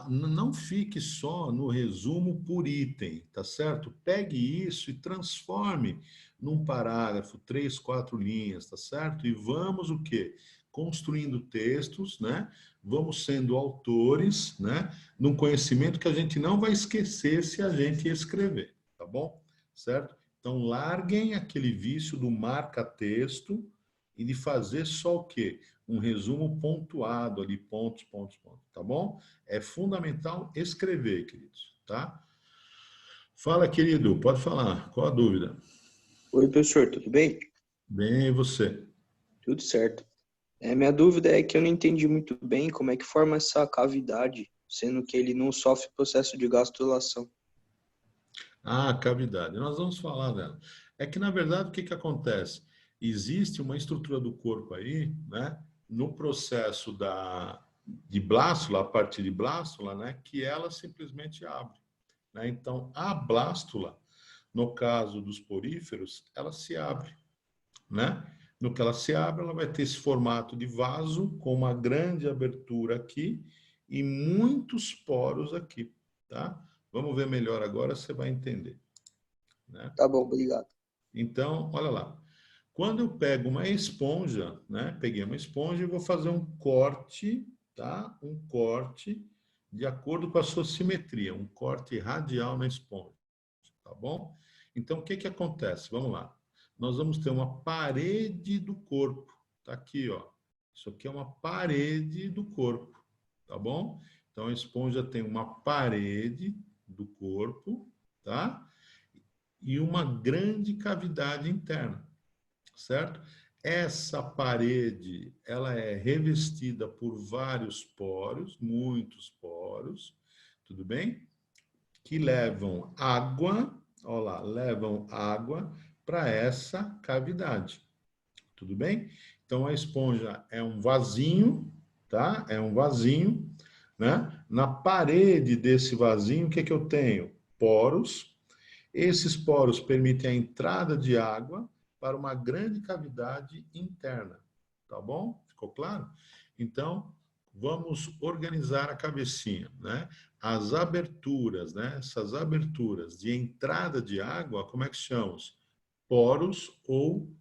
não fique só no resumo por item, tá certo? Pegue isso e transforme num parágrafo, 3, 4 linhas, tá certo? E vamos o quê? Construindo textos, né? Vamos sendo autores, né? Num conhecimento que a gente não vai esquecer se a gente escrever, tá bom? Certo? Então, larguem aquele vício do marca-texto e de fazer só o quê? Um resumo pontuado ali, pontos, pontos, pontos, tá bom? É fundamental escrever, queridos, tá? Fala, querido, pode falar. Qual a dúvida? Oi, professor, tudo bem? Bem, e você? Tudo certo. Minha dúvida é que eu não entendi muito bem como é que forma essa cavidade, sendo que ele não sofre processo de gastrulação. Ah, cavidade. Nós vamos falar dela. É que, na verdade, o que que acontece? Existe uma estrutura do corpo aí, né? No processo de blástula, a partir de blástula, né? Que ela simplesmente abre, né? Então, a blástula, no caso dos poríferos, ela se abre, né? No que ela se abre, ela vai ter esse formato de vaso com uma grande abertura aqui e muitos poros aqui, tá? Vamos ver melhor agora, você vai entender, né? Tá bom, obrigado. Então, olha lá. Quando eu pego uma esponja, né? Peguei uma esponja e vou fazer um corte, tá? Um corte de acordo com a sua simetria, um corte radial na esponja, tá bom? Então, o que que acontece? Vamos lá. Nós vamos ter uma parede do corpo. Tá aqui, ó. Isso aqui é uma parede do corpo, tá bom? Então, a esponja tem uma parede do corpo, tá? E uma grande cavidade interna, certo? Essa parede, ela é revestida por vários poros, muitos poros, tudo bem? Que levam água, olha lá, levam água para essa cavidade, tudo bem? Então a esponja é um vasinho, tá? É um vasinho, né? Na parede desse vasinho, o que que eu tenho? Poros. Esses poros permitem a entrada de água para uma grande cavidade interna, tá bom? Ficou claro? Então, vamos organizar a cabecinha, né? As aberturas, né? Essas aberturas de entrada de água, como é que chamamos? Poros ou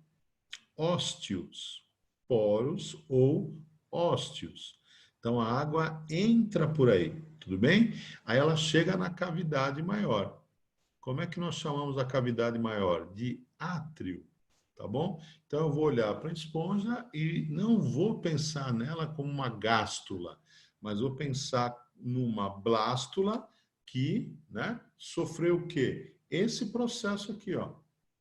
ósteos. Poros ou ósteos. Então, a água entra por aí, tudo bem? Aí ela chega na cavidade maior. Como é que nós chamamos a cavidade maior? De átrio, tá bom? Então eu vou olhar para a esponja e não vou pensar nela como uma gástula, mas vou pensar numa blástula que, né, sofreu o quê? Esse processo aqui, ó,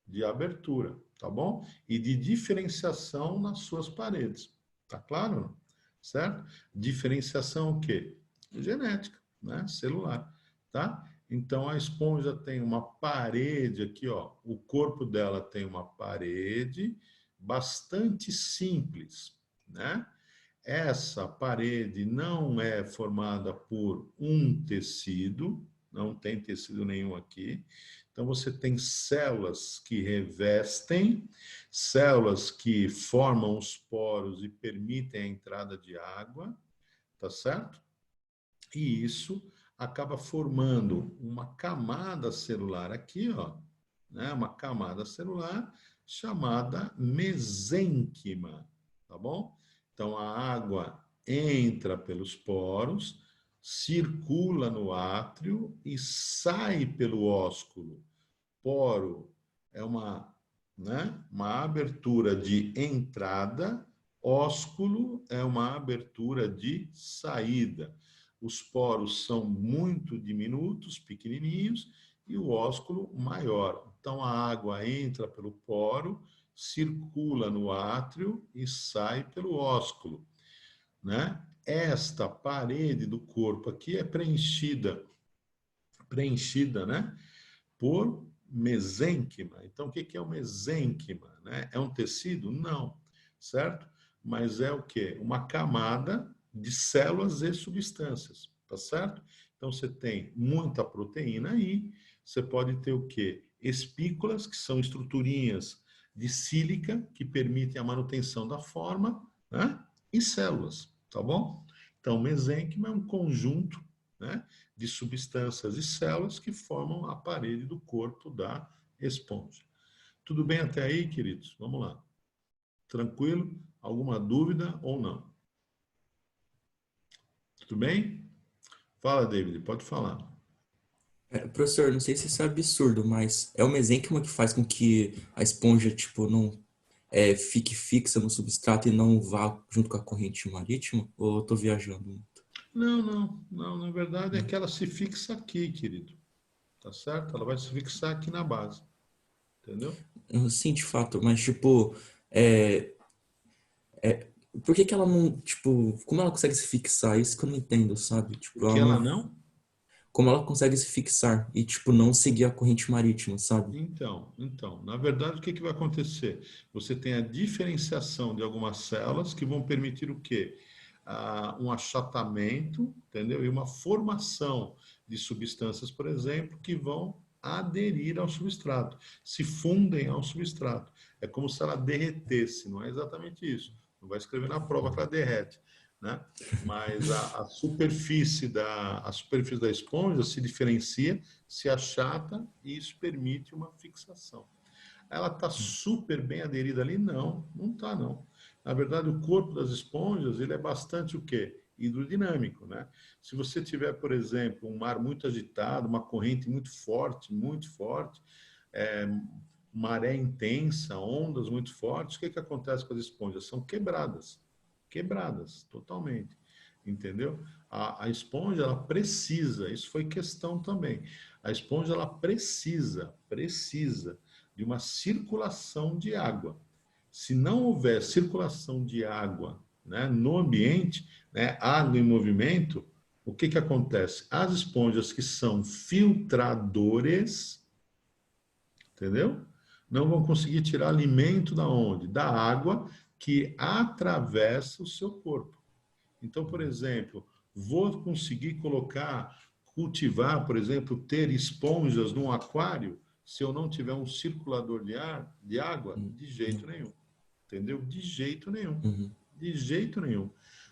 de abertura, tá bom? E de diferenciação nas suas paredes. Tá claro? Não? Certo? Diferenciação o quê? Genética, né? Celular, tá? Então a esponja tem uma parede aqui, ó. O corpo dela tem uma parede bastante simples, né? Essa parede não é formada por um tecido, não tem tecido nenhum aqui. Então você tem células que revestem, células que formam os poros e permitem a entrada de água, tá certo? E isso acaba formando uma camada celular aqui, ó, né? Uma camada celular chamada mesênquima, tá bom? Então a água entra pelos poros, circula no átrio e sai pelo ósculo. Poro é uma abertura de entrada, ósculo é uma abertura de saída. Os poros são muito diminutos, pequenininhos, e o ósculo maior. Então, a água entra pelo poro, circula no átrio e sai pelo ósculo, né? Esta parede do corpo aqui é preenchida, né, por mesênquima. Então, o que é o mesênquima, né? É um tecido? Não, certo? Mas é o quê? Uma camada de células e substâncias, tá certo? Então, você tem muita proteína aí, você pode ter o quê? Espículas, que são estruturinhas de sílica, que permitem a manutenção da forma, né? E células, tá bom? Então, mesênquima é um conjunto, né, de substâncias e células que formam a parede do corpo da esponja. Tudo bem até aí, queridos? Vamos lá. Tranquilo? Alguma dúvida ou não? Tudo bem? Fala, David, pode falar. Professor, não sei se isso é absurdo, mas é o mesênquima que faz com que a esponja, tipo, não fique fixa no substrato e não vá junto com a corrente marítima? Ou eu tô viajando? Não. Na verdade é que ela se fixa aqui, querido. Tá certo? Ela vai se fixar aqui na base. Entendeu? Sim, de fato, mas, tipo, é, por que que ela não, tipo, como ela consegue se fixar? Isso que eu não entendo, sabe? Tipo, Porque ela ela não, não. como ela consegue se fixar e, tipo, não seguir a corrente marítima, sabe? Então, na verdade, o que que vai acontecer? Você tem a diferenciação de algumas células que vão permitir o quê? Um achatamento, entendeu? E uma formação de substâncias, por exemplo, que vão aderir ao substrato, se fundem ao substrato. É como se ela derretesse, não é exatamente isso. Não vai escrever na prova que ela derrete, né? Mas a superfície da esponja se diferencia, se achata e isso permite uma fixação. Ela está super bem aderida ali? Não está não. Na verdade, o corpo das esponjas ele é bastante o quê? Hidrodinâmico, né? Se você tiver, por exemplo, um mar muito agitado, uma corrente muito forte, maré intensa, ondas muito fortes, o que acontece com as esponjas? São quebradas totalmente, entendeu? A esponja, ela precisa, isso foi questão também, a esponja, ela precisa de uma circulação de água. Se não houver circulação de água, né, no ambiente, né, água em movimento, o que acontece? As esponjas que são filtradores, entendeu? Não vão conseguir tirar alimento da onde? Da água que atravessa o seu corpo. Então, por exemplo, vou conseguir cultivar, por exemplo, ter esponjas num aquário se eu não tiver um circulador de água? De jeito nenhum. Entendeu? De jeito nenhum. Uhum. De jeito nenhum.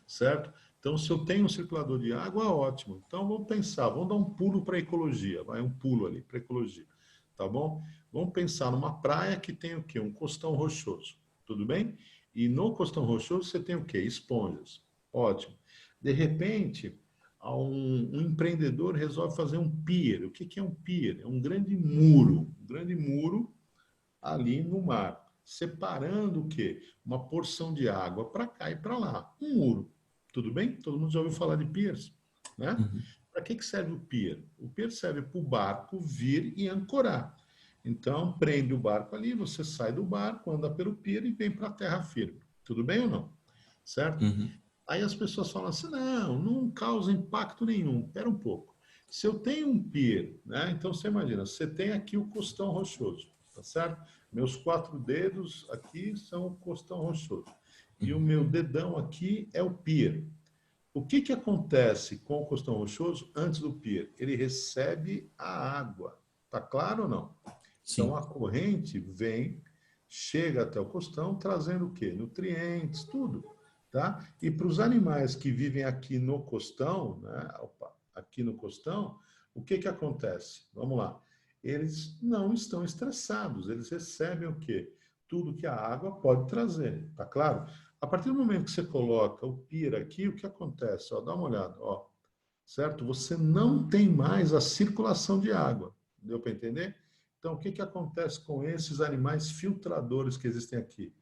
Certo? Então, se eu tenho um circulador de água, ótimo. Então, vamos pensar, vamos dar um pulo para a ecologia. Vai um pulo ali para a ecologia. Tá bom? Vamos pensar numa praia que tem o quê? Um costão rochoso. Tudo bem? E no costão rochoso você tem o quê? Esponjas. Ótimo. De repente, um empreendedor resolve fazer um pier. O que é um pier? É um grande muro ali no mar, separando o quê? Uma porção de água para cá e para lá. Um muro. Tudo bem? Todo mundo já ouviu falar de piers, né? Uhum. Para que serve o pier? O pier serve para o barco vir e ancorar. Então, prende o barco ali, você sai do barco, anda pelo pier e vem para a terra firme. Tudo bem ou não? Certo? Uhum. Aí as pessoas falam assim, não causa impacto nenhum. Espera um pouco. Se eu tenho um pier, né? Então você imagina, você tem aqui o costão rochoso, tá certo? Meus 4 dedos aqui são o costão rochoso. E o meu dedão aqui é o pier. O que acontece com o costão rochoso antes do pier? Ele recebe a água. Tá claro ou não? Sim. Então a corrente vem, chega até o costão, trazendo o quê? Nutrientes, tudo. tá? E para os animais que vivem aqui no costão, né? Opa, aqui no costão, o que que acontece? Vamos lá. Eles não estão estressados, eles recebem o quê? Tudo que a água pode trazer, tá claro? A partir do momento que você coloca o pira aqui, o que acontece? Ó, dá uma olhada, ó, certo? Você não tem mais a circulação de água, deu para entender? Então, o que que acontece com esses animais filtradores que existem aqui?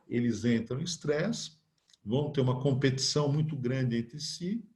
Eles entram em estresse, vão ter uma competição muito grande entre si,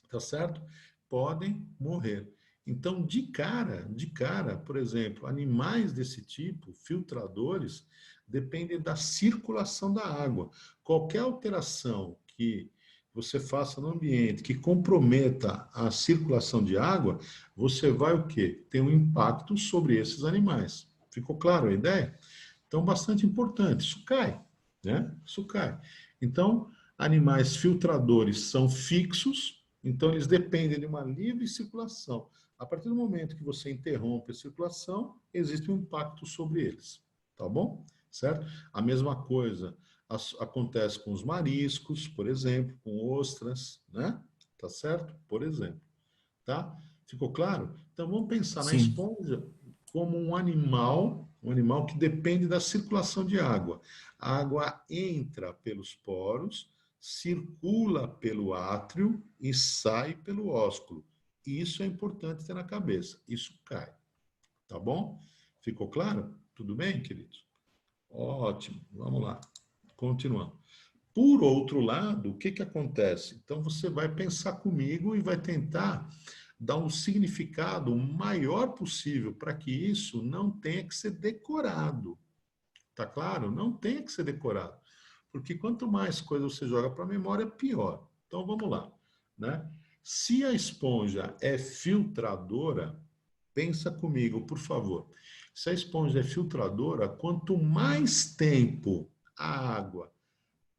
tá certo? Podem morrer. Então, de cara, por exemplo, animais desse tipo, filtradores, dependem da circulação da água. Qualquer alteração que você faça no ambiente que comprometa a circulação de água, você vai o quê? Ter um impacto sobre esses animais. Ficou claro a ideia? Então, bastante importante. Isso cai, né? Isso cai. Então, animais filtradores são fixos, então eles dependem de uma livre circulação. A partir do momento que você interrompe a circulação, existe um impacto sobre eles, tá bom? Certo? A mesma coisa acontece com os mariscos, por exemplo, com ostras, né? Tá certo? Por exemplo, tá? Ficou claro? Então vamos pensar na Sim. esponja como um animal que depende da circulação de água. A água entra pelos poros, circula pelo átrio e sai pelo ósculo. Isso é importante ter na cabeça. Isso cai. Tá bom? Ficou claro? Tudo bem, queridos? Ótimo. Vamos lá. Continuando. Por outro lado, o que que acontece? Então você vai pensar comigo e vai tentar dar um significado maior possível para que isso não tenha que ser decorado. Tá claro? Não tenha que ser decorado. Porque quanto mais coisa você joga para a memória, pior. Então vamos lá, né? Se a esponja é filtradora, pensa comigo, por favor. Se a esponja é filtradora, quanto mais tempo a água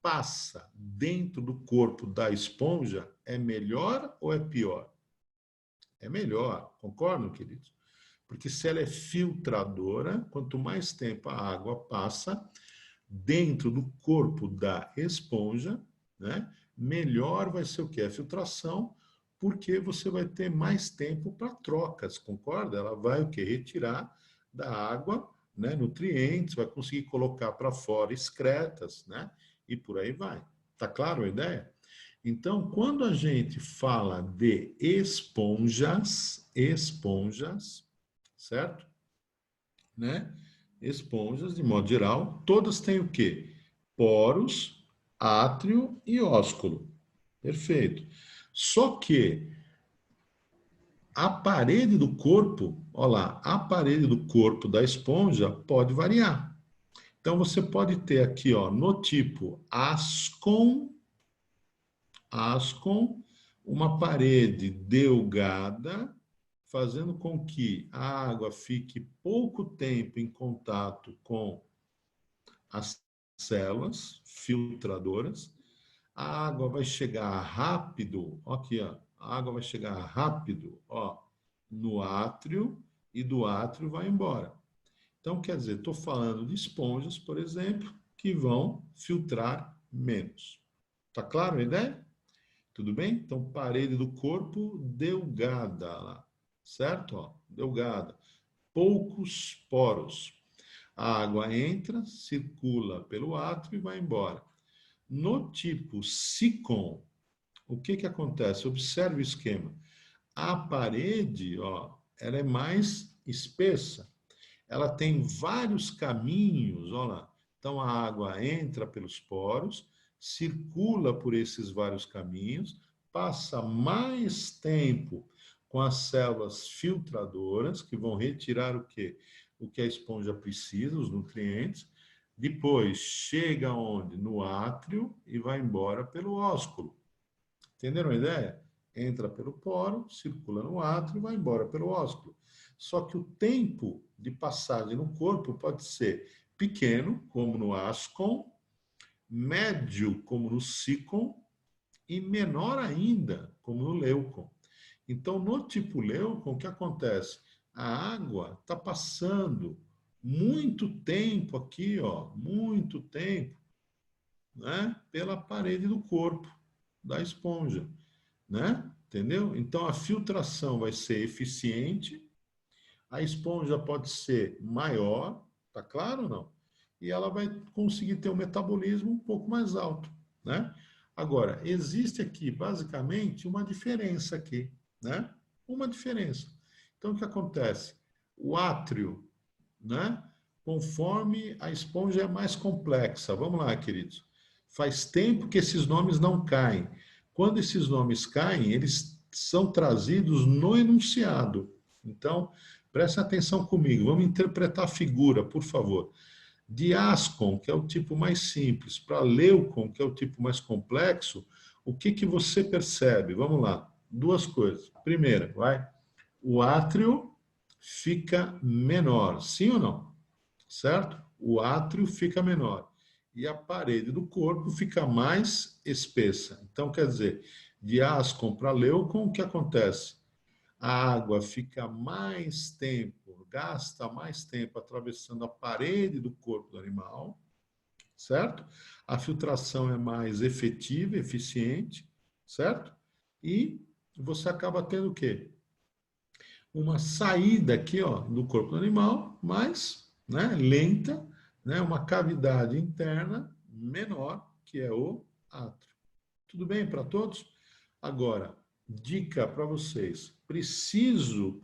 passa dentro do corpo da esponja, é melhor ou é pior? É melhor, concordam, queridos? Porque se ela é filtradora, quanto mais tempo a água passa dentro do corpo da esponja, né, melhor vai ser o que? A filtração, porque você vai ter mais tempo para trocas, concorda? Ela vai o que? Retirar da água, né, nutrientes, vai conseguir colocar para fora excretas, né? E por aí vai. Tá claro a ideia? Então, quando a gente fala de esponjas, certo? Né? Esponjas, de modo geral, todas têm o quê? Poros, átrio e ósculo. Perfeito. Só que a parede do corpo, olha lá, a parede do corpo da esponja pode variar. Então, você pode ter aqui, ó, no tipo ascon, uma parede delgada, fazendo com que a água fique pouco tempo em contato com as células filtradoras. A água vai chegar rápido, aqui, ó, a água vai chegar rápido, ó, no átrio e do átrio vai embora. Então, quer dizer, estou falando de esponjas, por exemplo, que vão filtrar menos. Tá claro a ideia? Tudo bem? Então, parede do corpo delgada, lá, certo? Ó, delgada. Poucos poros. A água entra, circula pelo átrio e vai embora. No tipo sicon, o que que acontece? Observe o esquema. A parede, ó, ela é mais espessa. Ela tem vários caminhos, olha lá. Então a água entra pelos poros, circula por esses vários caminhos, passa mais tempo com as células filtradoras, que vão retirar o quê? O que a esponja precisa, os nutrientes. Depois chega onde? No átrio e vai embora pelo ósculo. Entenderam a ideia? Entra pelo poro, circula no átrio e vai embora pelo ósculo. Só que o tempo de passagem no corpo pode ser pequeno, como no ascon, médio, como no sicon, e menor ainda, como no leucon. Então, no tipo leucon, o que acontece? A água está passando muito tempo aqui, ó, muito tempo né, pela parede do corpo da esponja, né? Entendeu? Então a filtração vai ser eficiente, a esponja pode ser maior, tá claro ou não? E ela vai conseguir ter um metabolismo um pouco mais alto, né? Agora, existe aqui basicamente uma diferença aqui, né? Uma diferença. Então o que acontece? O átrio, né? Conforme a esponja é mais complexa. Vamos lá, queridos. Faz tempo que esses nomes não caem. Quando esses nomes caem, eles são trazidos no enunciado. Então, prestem atenção comigo. Vamos interpretar a figura, por favor. De ascon, que é o tipo mais simples, para leucon, que é o tipo mais complexo, o que que você percebe? Vamos lá. Duas coisas. Primeira, vai. O átrio fica menor, sim ou não? Certo? O átrio fica menor e a parede do corpo fica mais espessa. Então, quer dizer, de ascon para leucon, o que acontece? A água fica mais tempo, gasta mais tempo atravessando a parede do corpo do animal, certo? A filtração é mais efetiva, eficiente, certo? E você acaba tendo o quê? Uma saída aqui, ó, do corpo do animal, mais, né, lenta, né, uma cavidade interna menor, que é o átrio. Tudo bem para todos? Agora, dica para vocês. Preciso,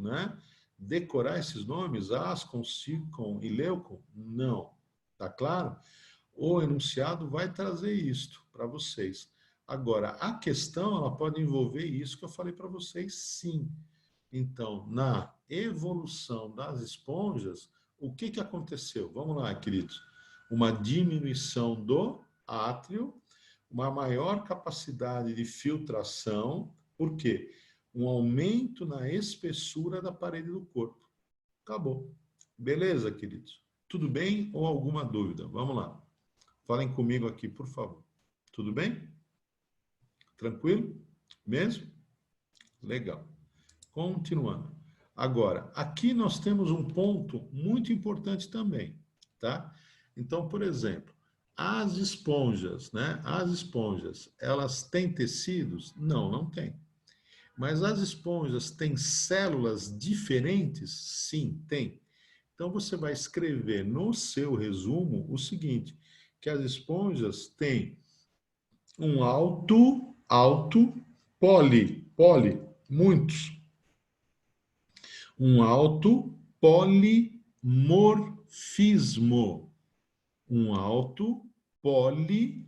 né, decorar esses nomes, ascon, circon e leucon? Não. Tá claro? O enunciado vai trazer isto para vocês. Agora, a questão, ela pode envolver isso que eu falei para vocês, sim. Então, na evolução das esponjas, o que que aconteceu? Vamos lá, queridos. Uma diminuição do átrio, uma maior capacidade de filtração, por quê? Um aumento na espessura da parede do corpo. Acabou. Beleza, queridos? Tudo bem ou alguma dúvida? Vamos lá. Falem comigo aqui, por favor. Tudo bem? Tranquilo? Mesmo? Legal. Continuando. Agora, aqui nós temos um ponto muito importante também, tá? Então, por exemplo, as esponjas, né? As esponjas, elas têm tecidos? Não, não têm. Mas as esponjas têm células diferentes? Sim, tem. Então, você vai escrever no seu resumo o seguinte, que as esponjas têm um alto, muitos. Um alto polimorfismo. Um alto poli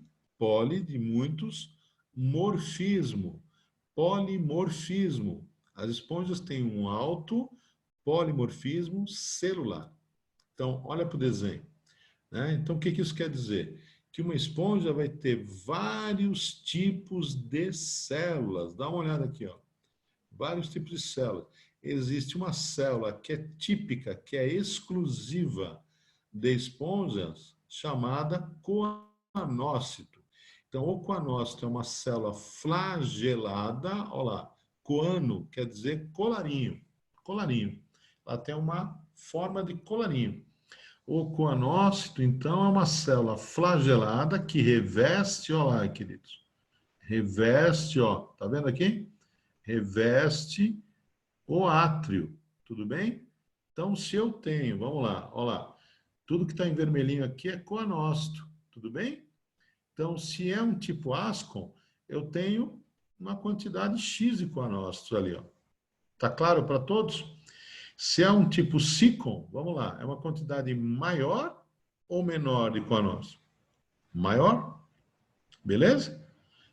de muitos, morfismo. Polimorfismo. As esponjas têm um alto polimorfismo celular. Então, olha para o desenho, né? Então, o que que isso quer dizer? Que uma esponja vai ter vários tipos de células. Dá uma olhada aqui, ó. Vários tipos de células. Existe uma célula que é típica, que é exclusiva de esponjas, chamada coanócito. Então, o coanócito é uma célula flagelada, olha lá, coano quer dizer colarinho, colarinho. Ela tem uma forma de colarinho. O coanócito, então, é uma célula flagelada que reveste, olha lá, queridos, reveste, ó, tá vendo aqui? Reveste o átrio, tudo bem? Então, se eu tenho, vamos lá, olha lá, tudo que está em vermelhinho aqui é coanócito, tudo bem? Então, se é um tipo ascon, eu tenho uma quantidade X de coanócitos ali, ó. Tá claro para todos? Se é um tipo sicon, vamos lá, é uma quantidade maior ou menor de coanócito? Maior, beleza?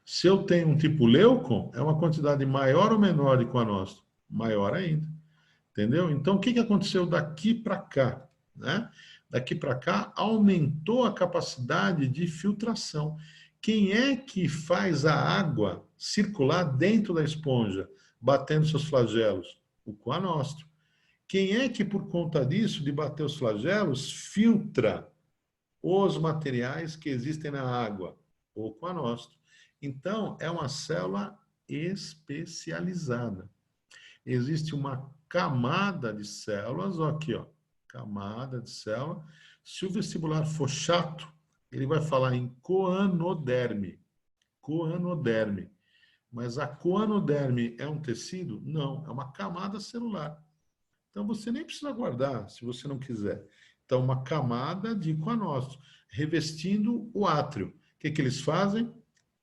Se eu tenho um tipo leucon, é uma quantidade maior ou menor de coanócito? Maior ainda. Entendeu? Então, o que que aconteceu daqui para cá, né? Daqui para cá, aumentou a capacidade de filtração. Quem é que faz a água circular dentro da esponja, batendo seus flagelos? O coanócito. Quem é que, por conta disso, de bater os flagelos, filtra os materiais que existem na água? O coanócito. Então, é uma célula especializada. Existe uma camada de células, ó, aqui, ó, camada de célula. Se o vestibular for chato, Ele vai falar em coanoderme. Coanoderme. Mas a coanoderme é um tecido? Não, é uma camada celular. Então você nem precisa guardar, se você não quiser. Então, uma camada de coanócitos, revestindo o átrio. O que eles fazem?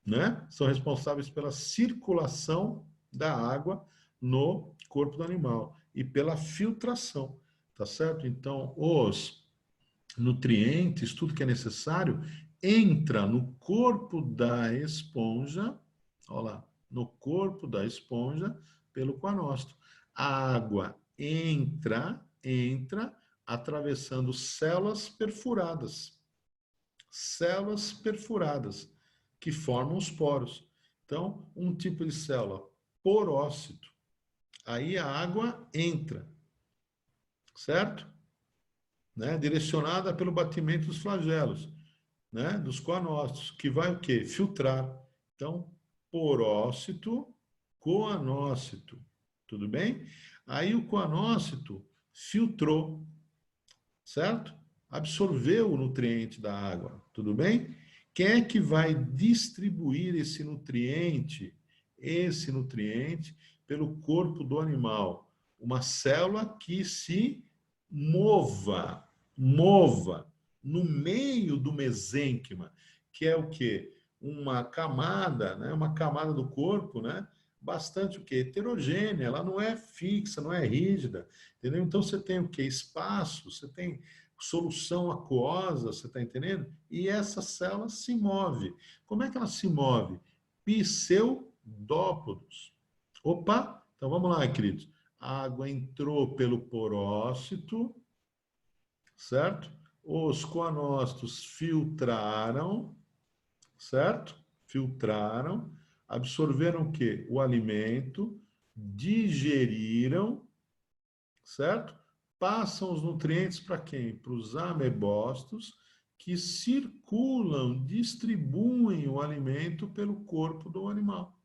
Né? São responsáveis pela circulação da água no corpo do animal e pela filtração, tá certo? Então, os nutrientes, tudo que é necessário, entra no corpo da esponja, olha lá, no corpo da esponja pelo coanócito. A água entra atravessando células perfuradas que formam os poros. Então, um tipo de célula porócito. Aí a água entra, certo? Né? Direcionada pelo batimento dos flagelos, né? Dos coanócitos, que vai o quê? Filtrar. Então, porócito, coanócito. Tudo bem? Aí o coanócito filtrou, certo? Absorveu o nutriente da água, tudo bem? Quem é que vai distribuir esse nutriente pelo corpo do animal? Uma célula que se mova no meio do mesênquima, que é o quê? Uma camada, né? Uma camada do corpo, né? Bastante o quê? Heterogênea, ela não é fixa, não é rígida, entendeu? Então você tem o quê? Espaço, você tem solução aquosa, você está entendendo? E essa célula se move. Como é que ela se move? Pseudópodos. Opa! Então vamos lá, queridos. A água entrou pelo porócito, certo? Os coanócitos filtraram, certo? Filtraram, absorveram o quê? O alimento, digeriram, certo? Passam os nutrientes para quem? Para os amebócitos, que circulam, distribuem o alimento pelo corpo do animal.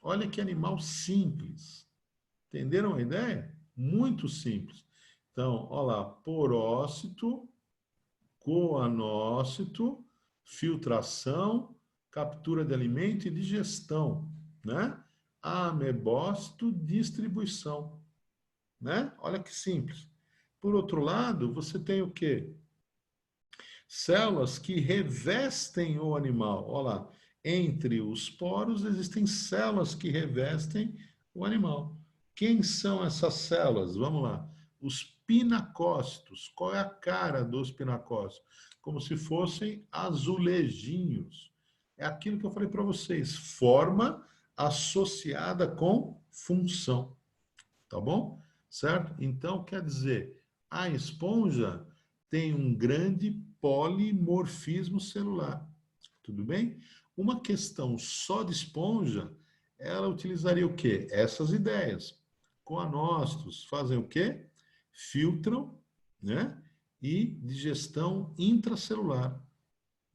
Olha que animal simples. Entenderam a ideia? Muito simples. Então, olha lá, porócito, coanócito, filtração, captura de alimento e digestão, né? Amebócito, distribuição, né? Olha que simples. Por outro lado, você tem o quê? Células que revestem o animal. Olha lá, entre os poros existem células que revestem o animal. Quem são essas células? Vamos lá. Os pinacócitos. Qual é a cara dos pinacócitos? Como se fossem azulejinhos. É aquilo que eu falei para vocês. Forma associada com função. Tá bom? Certo? Então, quer dizer, a esponja tem um grande polimorfismo celular. Tudo bem? Uma questão só de esponja, ela utilizaria o quê? Essas ideias. Coanócitos fazem o quê? Filtram, né? E digestão intracelular,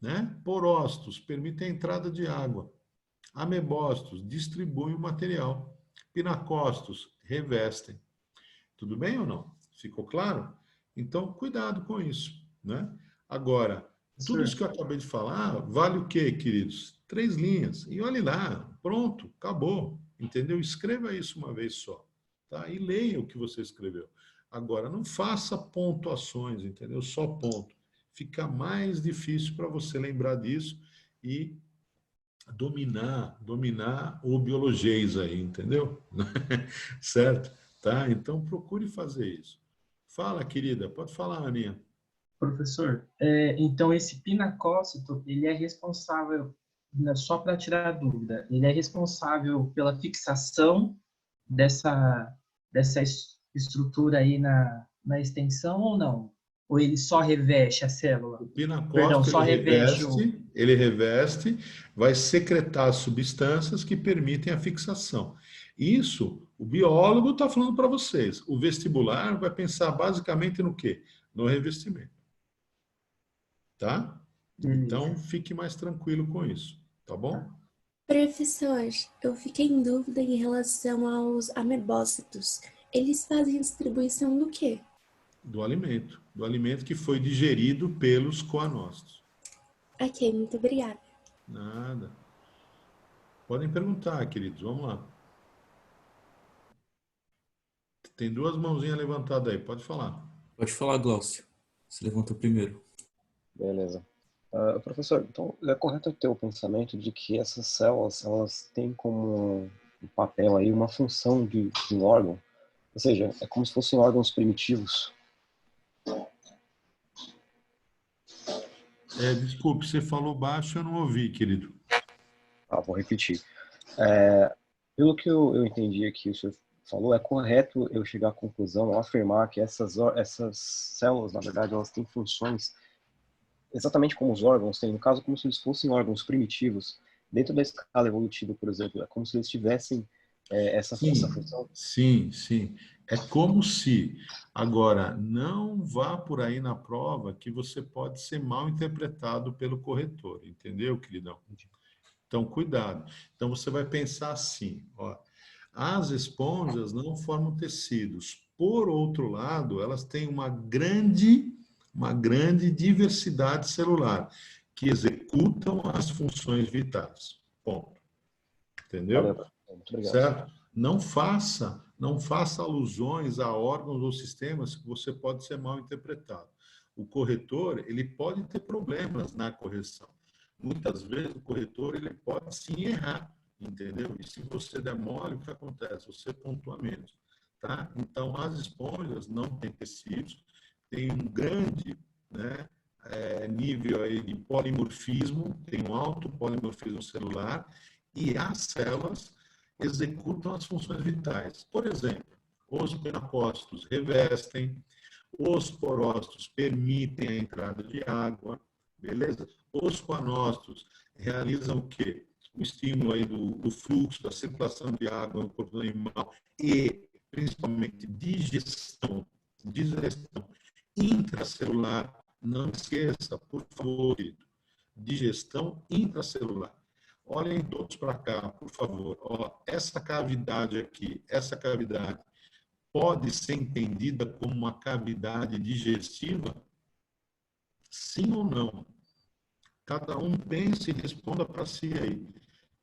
né? Porócitos permitem a entrada de água. Amebócitos distribuem o material. Pinacócitos revestem. Tudo bem ou não? Ficou claro? Então, cuidado com isso, né? Agora, tudo isso que eu acabei de falar, vale o quê, queridos? 3 linhas. E olhe lá, pronto, acabou. Entendeu? Escreva isso uma vez só, tá? E leia o que você escreveu. Agora, não faça pontuações, entendeu? Só ponto. Fica mais difícil para você lembrar disso e dominar o biologês aí, entendeu? Certo? Tá? Então, procure fazer isso. Fala, querida. Pode falar, Aninha. Professor, então esse pinacócito, ele é responsável, né, só para tirar a dúvida, ele é responsável pela fixação dessa estrutura aí na extensão ou não? Ou ele só reveste a célula? O pinacócito, Perdão, só reveste ele reveste, vai secretar substâncias que permitem a fixação. Isso, o biólogo está falando para vocês. O vestibular vai pensar basicamente no quê? No revestimento. Tá? Então, fique mais tranquilo com isso, tá bom? Professor, eu fiquei em dúvida em relação aos amebócitos. Eles fazem a distribuição do quê? Do alimento que foi digerido pelos coanócitos. Ok, muito obrigada. Nada. Podem perguntar, queridos. Vamos lá. Tem duas mãozinhas levantadas aí. Pode falar. Pode falar, Glaucio. Você levantou primeiro. Beleza. Professor, então é correto eu ter o pensamento de que essas células, elas têm como um papel aí, uma função de um órgão? Ou seja, é como se fossem órgãos primitivos. Desculpe, você falou baixo, eu não ouvi, querido. Vou repetir. Pelo que eu entendi aqui, o senhor falou, é correto eu chegar à conclusão, ou afirmar que essas células, na verdade, elas têm funções exatamente como os órgãos têm, no caso, como se eles fossem órgãos primitivos. Dentro da escala evolutiva, por exemplo, é como se eles tivessem essa função. Sim. É como se, agora, não vá por aí na prova que você pode ser mal interpretado pelo corretor, entendeu, queridão? Então, cuidado. Então, você vai pensar assim, ó, as esponjas não formam tecidos. Por outro lado, elas têm uma grande diversidade celular, que executam as funções vitais. Ponto. Entendeu? Valeu, muito obrigado. Certo? Não faça alusões a órgãos ou sistemas que você pode ser mal interpretado. O corretor, ele pode ter problemas na correção. Muitas vezes o corretor, ele pode sim errar, entendeu? E se você der mole, o que acontece? Você pontua menos, tá? Então, as esponjas não têm tecidos, tem um grande, né, nível aí de polimorfismo, tem um alto polimorfismo celular, e as células executam as funções vitais. Por exemplo, os pinacócitos revestem, os porócitos permitem a entrada de água, beleza? Os coanócitos realizam o quê? O estímulo aí do fluxo, da circulação de água no corpo do animal e, principalmente, digestão intracelular. Não esqueça, por favor, digestão intracelular. Olhem todos para cá, por favor. Ó, essa cavidade aqui, essa cavidade pode ser entendida como uma cavidade digestiva? Sim ou não? Cada um pense e responda para si aí.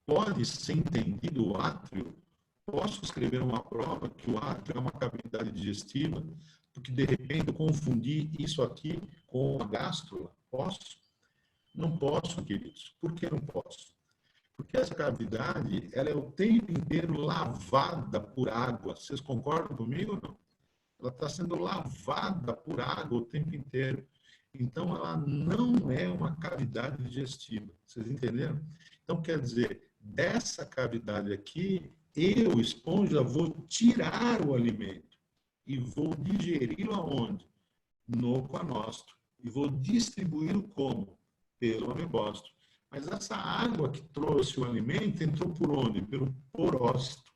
Pode ser entendido o átrio? Posso escrever uma prova que o átrio é uma cavidade digestiva? Porque, de repente, eu confundi isso aqui com a gástrula? Posso? Não posso, queridos. Por que não posso? Porque essa cavidade, ela é o tempo inteiro lavada por água. Vocês concordam comigo ou não? Ela está sendo lavada por água o tempo inteiro. Então, ela não é uma cavidade digestiva. Vocês entenderam? Então, quer dizer, dessa cavidade aqui, eu, esponja, vou tirar o alimento e vou digeri-lo aonde? No coanócito. E vou distribuí-lo como? Pelo amebócito. Mas essa água que trouxe o alimento entrou por onde? Pelo porócito.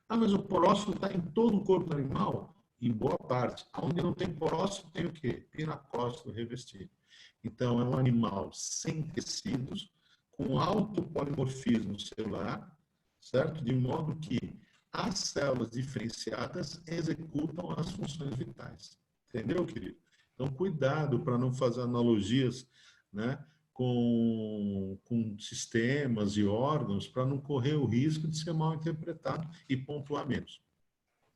Mas o porócito está em todo o corpo animal? Em boa parte. Onde não tem porócito, tem o quê? Pinacócito revestido. Então, é um animal sem tecidos, com alto polimorfismo celular, certo? De modo que as células diferenciadas executam as funções vitais. Entendeu, querido? Então, cuidado para não fazer analogias, né, com sistemas e órgãos, para não correr o risco de ser mal interpretado e pontuar menos.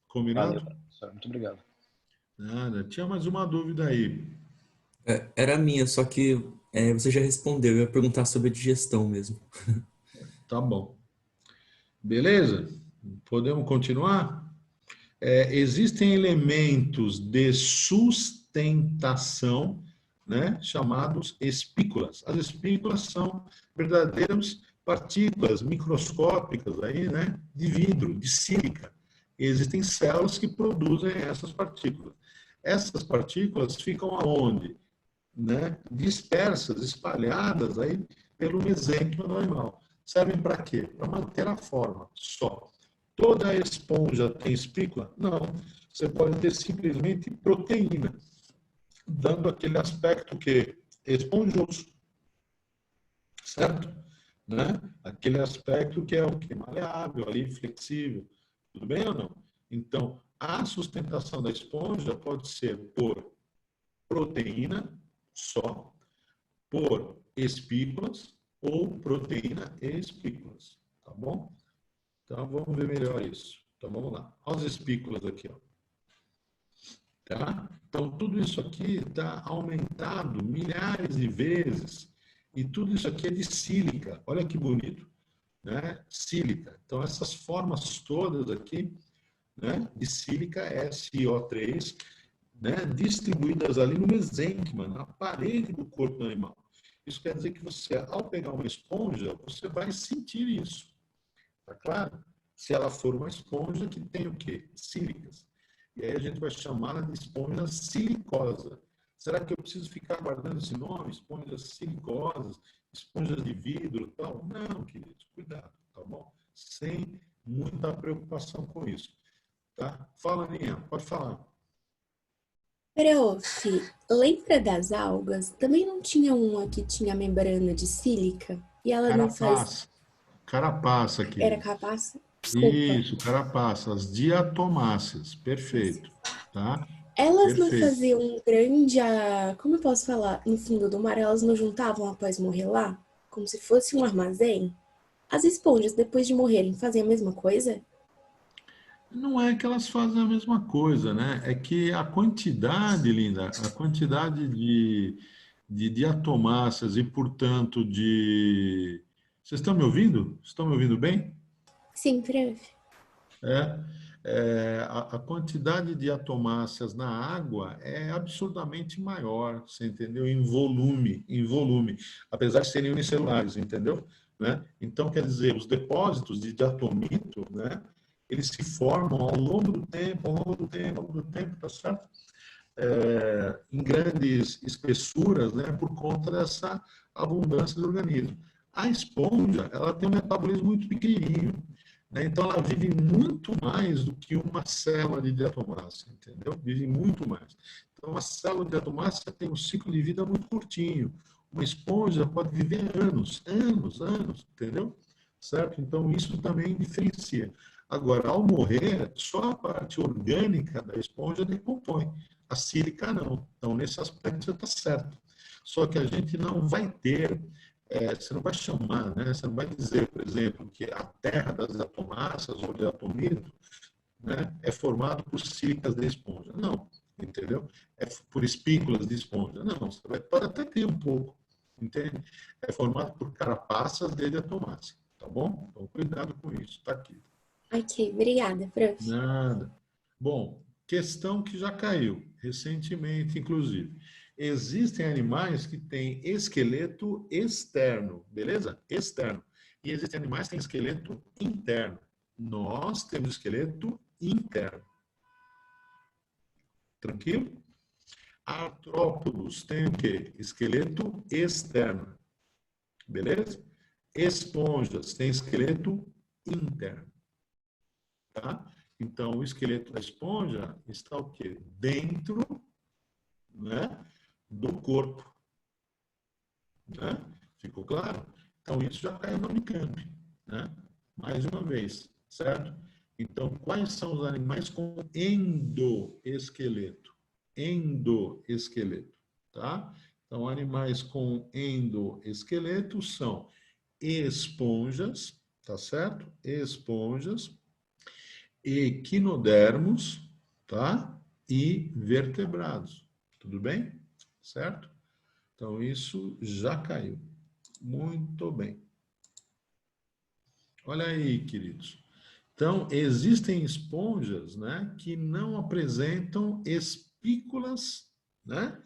Combinado? Valeu, professor. Muito obrigado. Nada. Tinha mais uma dúvida aí. Era minha, só que você já respondeu. Eu ia perguntar sobre a digestão mesmo. Tá bom. Beleza? Podemos continuar? Existem elementos de sustentação, né, chamados espículas. As espículas são verdadeiras partículas microscópicas aí, né, de vidro, de sílica. E existem células que produzem essas partículas. Essas partículas ficam aonde? Né, dispersas, espalhadas aí pelo mesênquima do animal. Servem para quê? Para manter a forma só. Toda esponja tem espícula? Não. Você pode ter simplesmente proteína, dando aquele aspecto que esponjoso, certo? Né? Aquele aspecto que é o que? Maleável, ali, flexível. Tudo bem ou não? Então, a sustentação da esponja pode ser por proteína só, por espículas ou proteína e espículas, tá bom? Então, vamos ver melhor isso. Então, vamos lá. Olha as espículas aqui, ó. Tá? Então, tudo isso aqui está aumentado milhares de vezes. E tudo isso aqui é de sílica. Olha que bonito, né? Sílica. Então, essas formas todas aqui, né, de sílica SiO3, né, distribuídas ali no mesênquima, na parede do corpo do animal. Isso quer dizer que você, ao pegar uma esponja, você vai sentir isso. Tá claro? Se ela for uma esponja que tem o quê? Sílicas. E aí a gente vai chamá-la de esponja silicosa. Será que eu preciso ficar guardando esse nome? Esponjas silicosas, esponjas de vidro e tal? Não, queridos, cuidado, tá bom? Sem muita preocupação com isso. Tá? Fala, Aninha, pode falar. Prof, lembra das algas? Também não tinha uma que tinha membrana de sílica? E ela não faz... Carapaça, Era querido. capaz? Desculpa. Isso, carapaça, as diatomáceas, perfeito, tá? Elas não Perfeito. faziam um grande... Como eu posso falar? No fundo do mar, elas não juntavam após morrer lá? Como se fosse um armazém? As esponjas, depois de morrerem, fazem a mesma coisa? Não é que elas fazem a mesma coisa, né? É que a quantidade, Linda, a quantidade de diatomáceas e, portanto, de... Vocês estão me ouvindo? Estão me ouvindo bem? Sim, prof. A quantidade de atomáceas na água é absurdamente maior, você entendeu? Em volume, apesar de serem unicelulares, entendeu? Né? Então, quer dizer, os depósitos de diatomito, né, eles se formam ao longo do tempo, tá certo? Em grandes espessuras, né, por conta dessa abundância do organismo. A esponja, ela tem um metabolismo muito pequenininho, né? Então, ela vive muito mais do que uma célula de diatomácea, entendeu? Vive muito mais. Então, a célula de diatomácea tem um ciclo de vida muito curtinho. Uma esponja pode viver anos, entendeu? Certo? Então, isso também diferencia. Agora, ao morrer, só a parte orgânica da esponja decompõe. A sílica não. Então, nesse aspecto, você está certo. Só que a gente não vai ter, você não vai chamar, né? Você não vai dizer, por exemplo, que a terra das diatomáceas ou diatomito, né, é formado por sílicas de esponja. Não, entendeu? É por espículas de esponja. Não, pode até ter um pouco, entende? É formado por carapaças de diatomácea, tá bom? Então, cuidado com isso, tá aqui. Ok, obrigada, prof. Nada. Bom, questão que já caiu, recentemente, inclusive. Existem animais que têm esqueleto externo, beleza? Externo. E existem animais que têm esqueleto interno. Nós temos esqueleto interno. Tranquilo? Artrópodos têm o quê? Esqueleto externo. Beleza? Esponjas têm esqueleto interno. Tá? Então, o esqueleto da esponja está o quê? Dentro, né, do corpo. Né? Ficou claro? Então, isso já caiu no Unicamp. Né? Mais uma vez, certo? Então, quais são os animais com endoesqueleto? Endoesqueleto, tá? Então, animais com endoesqueleto são esponjas, tá certo? Esponjas, equinodermos, tá? E vertebrados. Tudo bem? Certo? Então, isso já caiu. Muito bem. Olha aí, queridos. Então, existem esponjas, né, que não apresentam espículas, né,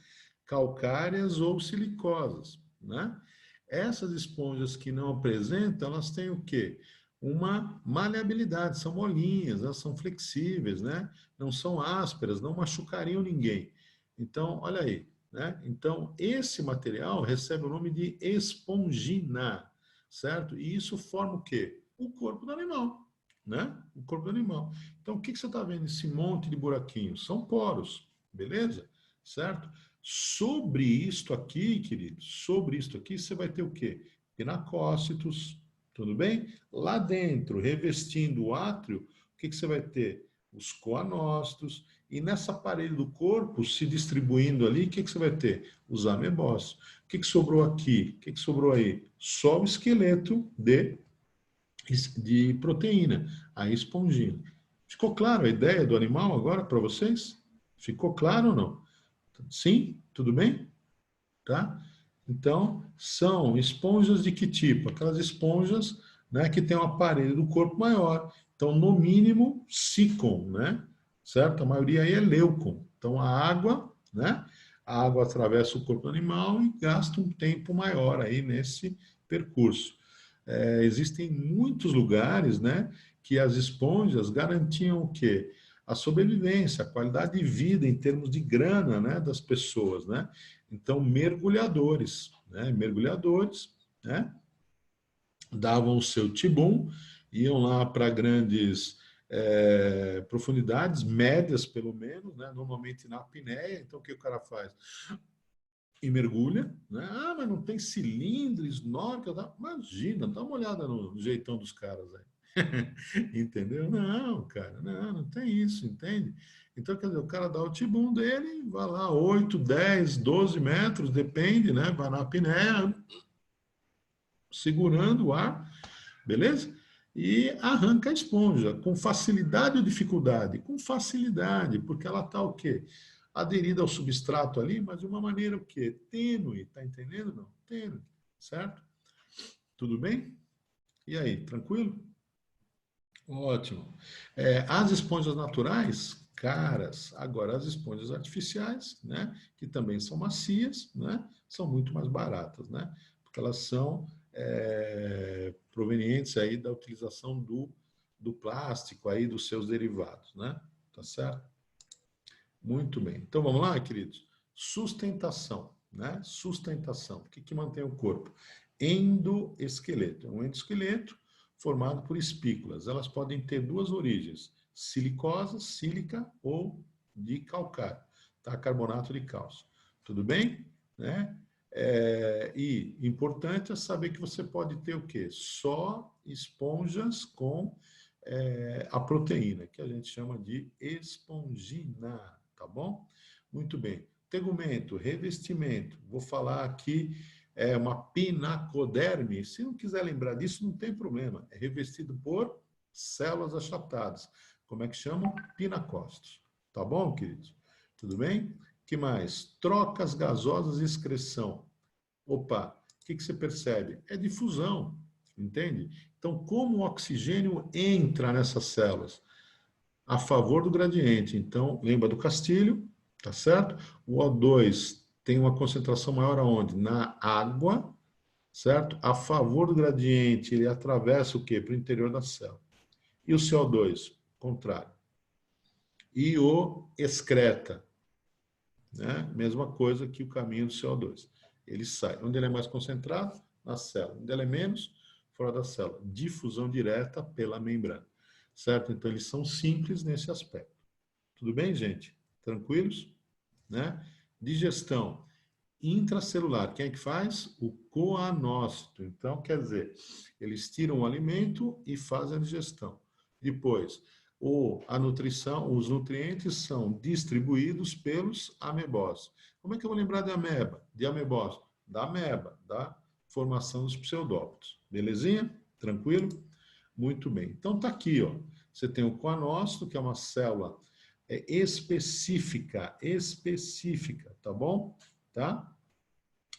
calcárias ou silicosas, né? Essas esponjas que não apresentam, elas têm o quê? Uma maleabilidade, são molinhas, elas são flexíveis, né? Não são ásperas, não machucariam ninguém. Então, olha aí, né? Então, esse material recebe o nome de espongina, certo? E isso forma o quê? O corpo do animal, né? O corpo do animal. Então, o que você está vendo? Esse monte de buraquinhos? São poros, beleza? Certo? Sobre isto aqui, querido, sobre isto aqui, você vai ter o quê? Pinacócitos, tudo bem? Lá dentro, revestindo o átrio, o que você vai ter? os coanócitos, e nessa parede do corpo, se distribuindo ali, o que você vai ter? Os amebócitos. O que sobrou aqui? O que sobrou aí? Só o esqueleto de proteína, a esponjina. Ficou claro a ideia do animal agora para vocês? Ficou claro ou não? Sim? Tudo bem? Tá? Então, são esponjas de que tipo? Aquelas esponjas, né, que tem um aparelho do corpo maior. Então, no mínimo, sícon, né? Certo? A maioria aí é leucon. Então, a água, né? A água atravessa o corpo do animal e gasta um tempo maior aí nesse percurso. Existem muitos lugares, né, que as esponjas garantiam o quê? A sobrevivência, a qualidade de vida em termos de grana, né, das pessoas, né? Então, mergulhadores, né, davam o seu tibum, iam lá para grandes profundidades, médias pelo menos, né, normalmente na apneia. Então, o que o cara faz? E mergulha, né? Ah, mas não tem cilindro, snorkel, tá? Imagina, dá uma olhada no jeitão dos caras aí. Entendeu? Não, cara, não tem isso, entende? Então, quer dizer, o cara dá o tibum dele, vai lá 8, 10, 12 metros, depende, né? Vai na apneia, segurando o ar, beleza? E arranca a esponja, com facilidade ou dificuldade? Com facilidade, porque ela está o quê? Aderida ao substrato ali, mas de uma maneira o quê? Tênue, tá entendendo? Não, tênue, certo? Tudo bem? E aí, tranquilo? Ótimo. As esponjas naturais, caras. Agora, as esponjas artificiais, né, que também são macias, né, são muito mais baratas, né, porque elas são provenientes aí da utilização do plástico, aí dos seus derivados, né? Tá certo? Muito bem. Então, vamos lá, queridos? Sustentação, né? Sustentação. O que mantém o corpo? Endoesqueleto. É um endoesqueleto formado por espículas. Elas podem ter duas origens, silicosa, sílica ou de calcário, tá? Carbonato de cálcio. Tudo bem? Né? E importante é saber que você pode ter o quê? Só esponjas com a proteína, que a gente chama de espongina, tá bom? Muito bem. Tegumento, revestimento. Vou falar aqui uma pinacoderme. Se não quiser lembrar disso, não tem problema. É revestido por células achatadas. Como é que chamam? Pinacócitos. Tá bom, queridos? Tudo bem? Que mais? Trocas gasosas e excreção. Opa, o que você percebe? É difusão, entende? Então, como o oxigênio entra nessas células? A favor do gradiente. Então, lembra do Castilho, tá certo? O O2 tem uma concentração maior aonde? Na água, certo? A favor do gradiente, ele atravessa o quê? Para o interior da célula. E o CO2? Contrário. E o excreta, né? Mesma coisa que o caminho do CO2. Ele sai. Onde ele é mais concentrado? Na célula. Onde ele é menos? Fora da célula. Difusão direta pela membrana. Certo? Então, eles são simples nesse aspecto. Tudo bem, gente? Tranquilos? Né? Digestão intracelular. Quem é que faz? O coanócito. Então, quer dizer, eles tiram o alimento e fazem a digestão. Depois, a nutrição, os nutrientes são distribuídos pelos amebócitos. Como é que eu vou lembrar de ameba? De amebócito? Da ameba, da formação dos pseudópodos. Belezinha? Tranquilo? Muito bem. Então, tá aqui, ó. Você tem o coanócito, que é uma célula específica, tá bom? Tá?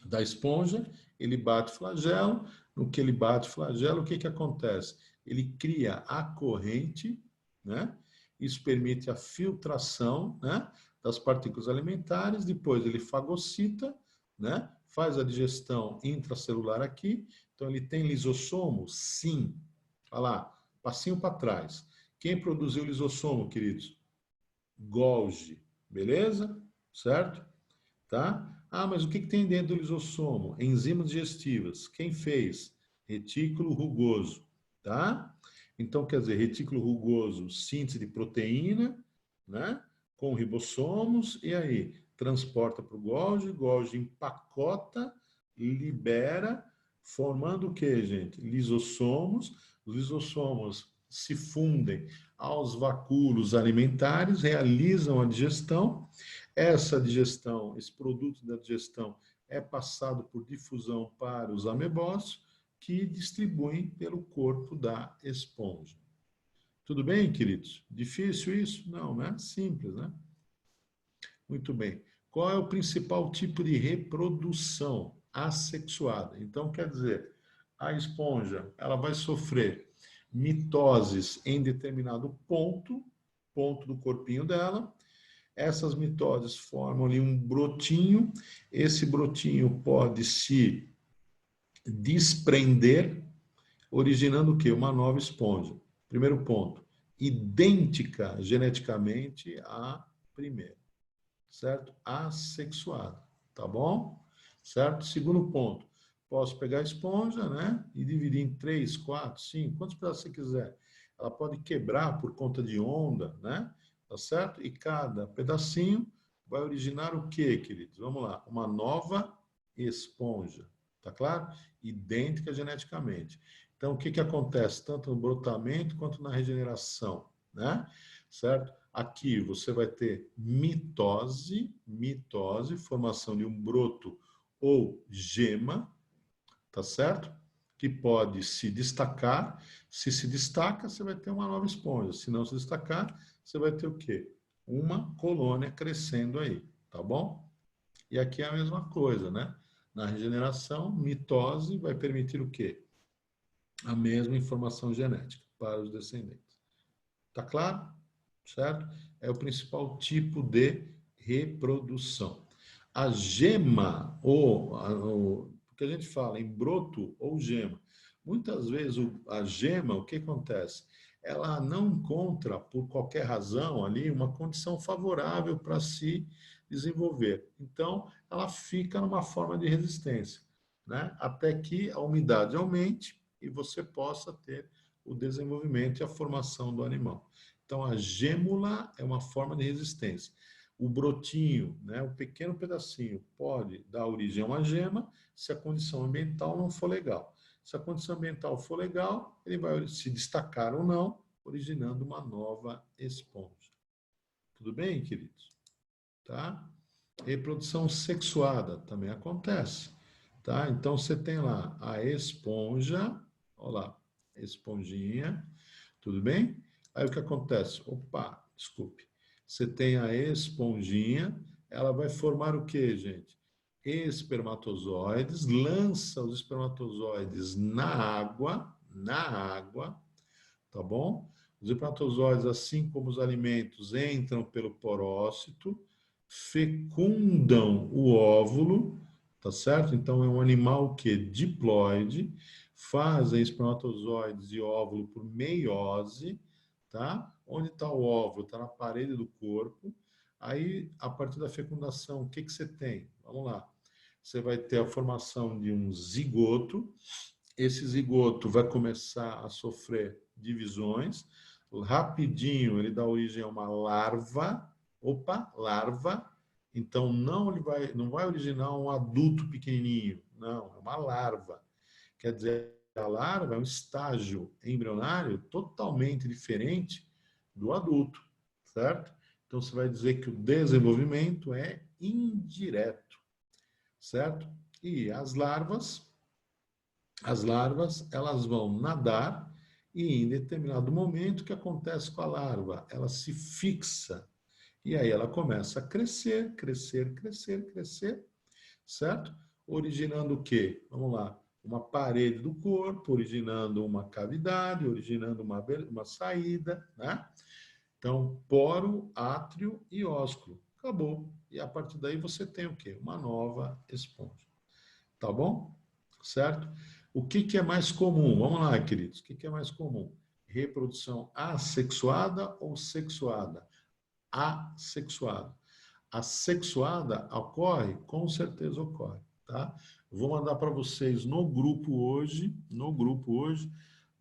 Da esponja, ele bate flagelo. No que ele bate flagelo, o que acontece? Ele cria a corrente, né? Isso permite a filtração, né, das partículas alimentares. Depois ele fagocita, né? Faz a digestão intracelular aqui. Então, ele tem lisossomo? Sim. Olha lá, passinho para trás. Quem produziu o lisossomo, queridos? Golgi, beleza? Certo? Tá? Ah, mas o que tem dentro do lisossomo? Enzimas digestivas. Quem fez? Retículo rugoso, tá? Então, quer dizer, retículo rugoso, síntese de proteína, né? Com ribossomos, e aí? Transporta para o Golgi empacota, libera, formando o que, gente? Lisossomos. Os lisossomos se fundem aos vacúolos alimentares, realizam a digestão. Essa digestão, esse produto da digestão é passado por difusão para os amebócitos, que distribuem pelo corpo da esponja. Tudo bem, queridos? Difícil isso? Não, né? Simples, né? Muito bem. Qual é o principal tipo de reprodução? Assexuada. Então, quer dizer, a esponja, ela vai sofrer mitoses em determinado ponto do corpinho dela. Essas mitoses formam ali um brotinho. Esse brotinho pode se desprender, originando o quê? Uma nova esponja. Primeiro ponto, idêntica geneticamente à primeira, certo? Assexuada, tá bom? Certo? Segundo ponto, posso pegar a esponja, né, e dividir em 3, 4, 5, quantos pedaços você quiser. Ela pode quebrar por conta de onda, né? Tá certo? E cada pedacinho vai originar o quê, queridos? Vamos lá, uma nova esponja, tá claro? Idêntica geneticamente. Então, o que que acontece? Tanto no brotamento quanto na regeneração, né? Certo? Aqui você vai ter mitose, formação de um broto ou gema, tá certo? Que pode se destacar. Se destaca, você vai ter uma nova esponja. Se não se destacar, você vai ter o quê? Uma colônia crescendo aí, tá bom? E aqui é a mesma coisa, né? Na regeneração, mitose vai permitir o quê? A mesma informação genética para os descendentes. Tá claro? Certo? É o principal tipo de reprodução. A gema, ou que a gente fala em broto ou gema, muitas vezes a gema, o que acontece? Ela não encontra, por qualquer razão ali, uma condição favorável para se desenvolver. Então, ela fica numa forma de resistência, né? Até que a umidade aumente e você possa ter o desenvolvimento e a formação do animal. Então, a gêmula é uma forma de resistência. O brotinho, né, o pequeno pedacinho, pode dar origem a uma gema se a condição ambiental não for legal. Se a condição ambiental for legal, ele vai se destacar ou não, originando uma nova esponja. Tudo bem, queridos? Tá? Reprodução sexuada também acontece. Tá? Então, você tem lá a esponja, olha lá, esponjinha, tudo bem? Aí o que acontece? Opa, desculpe. Você tem a esponjinha, ela vai formar o que, gente? Espermatozoides, lança os espermatozoides na água, tá bom? Os espermatozoides, assim como os alimentos, entram pelo porócito, fecundam o óvulo, tá certo? Então é um animal que diploide, fazem espermatozoides e óvulo por meiose, tá? Onde está o óvulo? Está na parede do corpo. Aí, a partir da fecundação, o que que você tem? Vamos lá. Você vai ter a formação de um zigoto. Esse zigoto vai começar a sofrer divisões. Rapidinho, ele dá origem a uma larva. Opa, larva. Então, não vai originar um adulto pequenininho. Não, é uma larva. Quer dizer, a larva é um estágio embrionário totalmente diferente do adulto, certo? Então, você vai dizer que o desenvolvimento é indireto, certo? E as larvas, elas vão nadar e em determinado momento, o que acontece com a larva? Ela se fixa e aí ela começa a crescer, certo? Originando o quê? Vamos lá. Uma parede do corpo, originando uma cavidade, originando uma saída, né? Então, poro, átrio e ósculo. Acabou. E a partir daí você tem o quê? Uma nova esponja. Tá bom? Certo? O que que é mais comum? Vamos lá, queridos. O que que é mais comum? Reprodução assexuada ou sexuada? Assexuada. A sexuada ocorre? Com certeza ocorre, tá? Vou mandar para vocês no grupo hoje,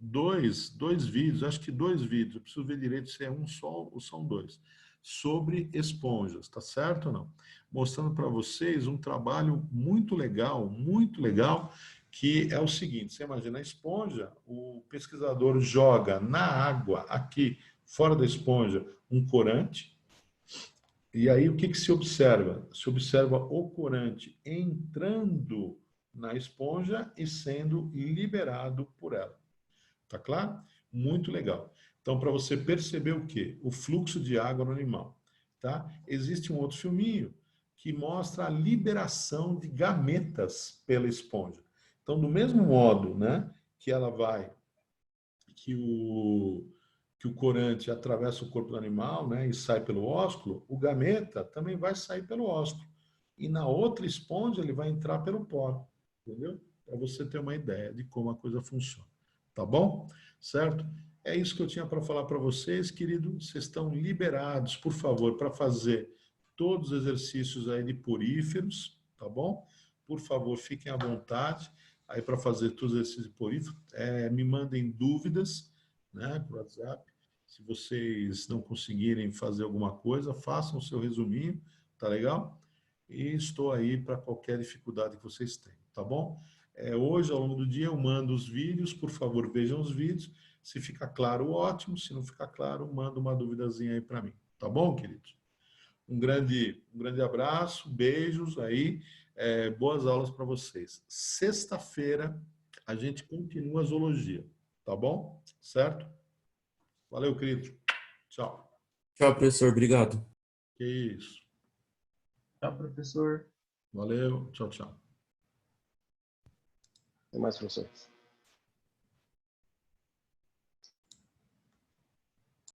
dois vídeos, acho que 2 vídeos, eu preciso ver direito se é um só ou são 2, sobre esponjas, tá certo ou não? Mostrando para vocês um trabalho muito legal, que é o seguinte, você imagina a esponja, o pesquisador joga na água, aqui, fora da esponja, um corante, e aí o que se observa? Se observa o corante entrando na esponja e sendo liberado por ela. Tá claro? Muito legal. Então, para você perceber o quê? O fluxo de água no animal. Tá? Existe um outro filminho que mostra a liberação de gametas pela esponja. Então, do mesmo modo, né, que ela vai, que o corante atravessa o corpo do animal, né, e sai pelo ósculo, o gameta também vai sair pelo ósculo. E na outra esponja ele vai entrar pelo poro, entendeu? Para você ter uma ideia de como a coisa funciona. Tá bom? Certo? É isso que eu tinha para falar para vocês, querido. Vocês estão liberados, por favor, para fazer todos os exercícios aí de poríferos, tá bom? Por favor, fiquem à vontade aí para fazer todos os exercícios de poríferos. Me mandem dúvidas, né, por WhatsApp. Se vocês não conseguirem fazer alguma coisa, façam o seu resuminho, tá legal? E estou aí para qualquer dificuldade que vocês tenham, tá bom? Hoje, ao longo do dia, eu mando os vídeos, por favor, vejam os vídeos. Se ficar claro, ótimo. Se não ficar claro, manda uma duvidazinha aí para mim. Tá bom, queridos? Um grande abraço, beijos aí, boas aulas para vocês. Sexta-feira, a gente continua a zoologia, tá bom? Certo? Valeu, querido. Tchau. Tchau, professor. Obrigado. Que isso. Tchau, professor. Valeu. Tchau, tchau. Até mais, professor.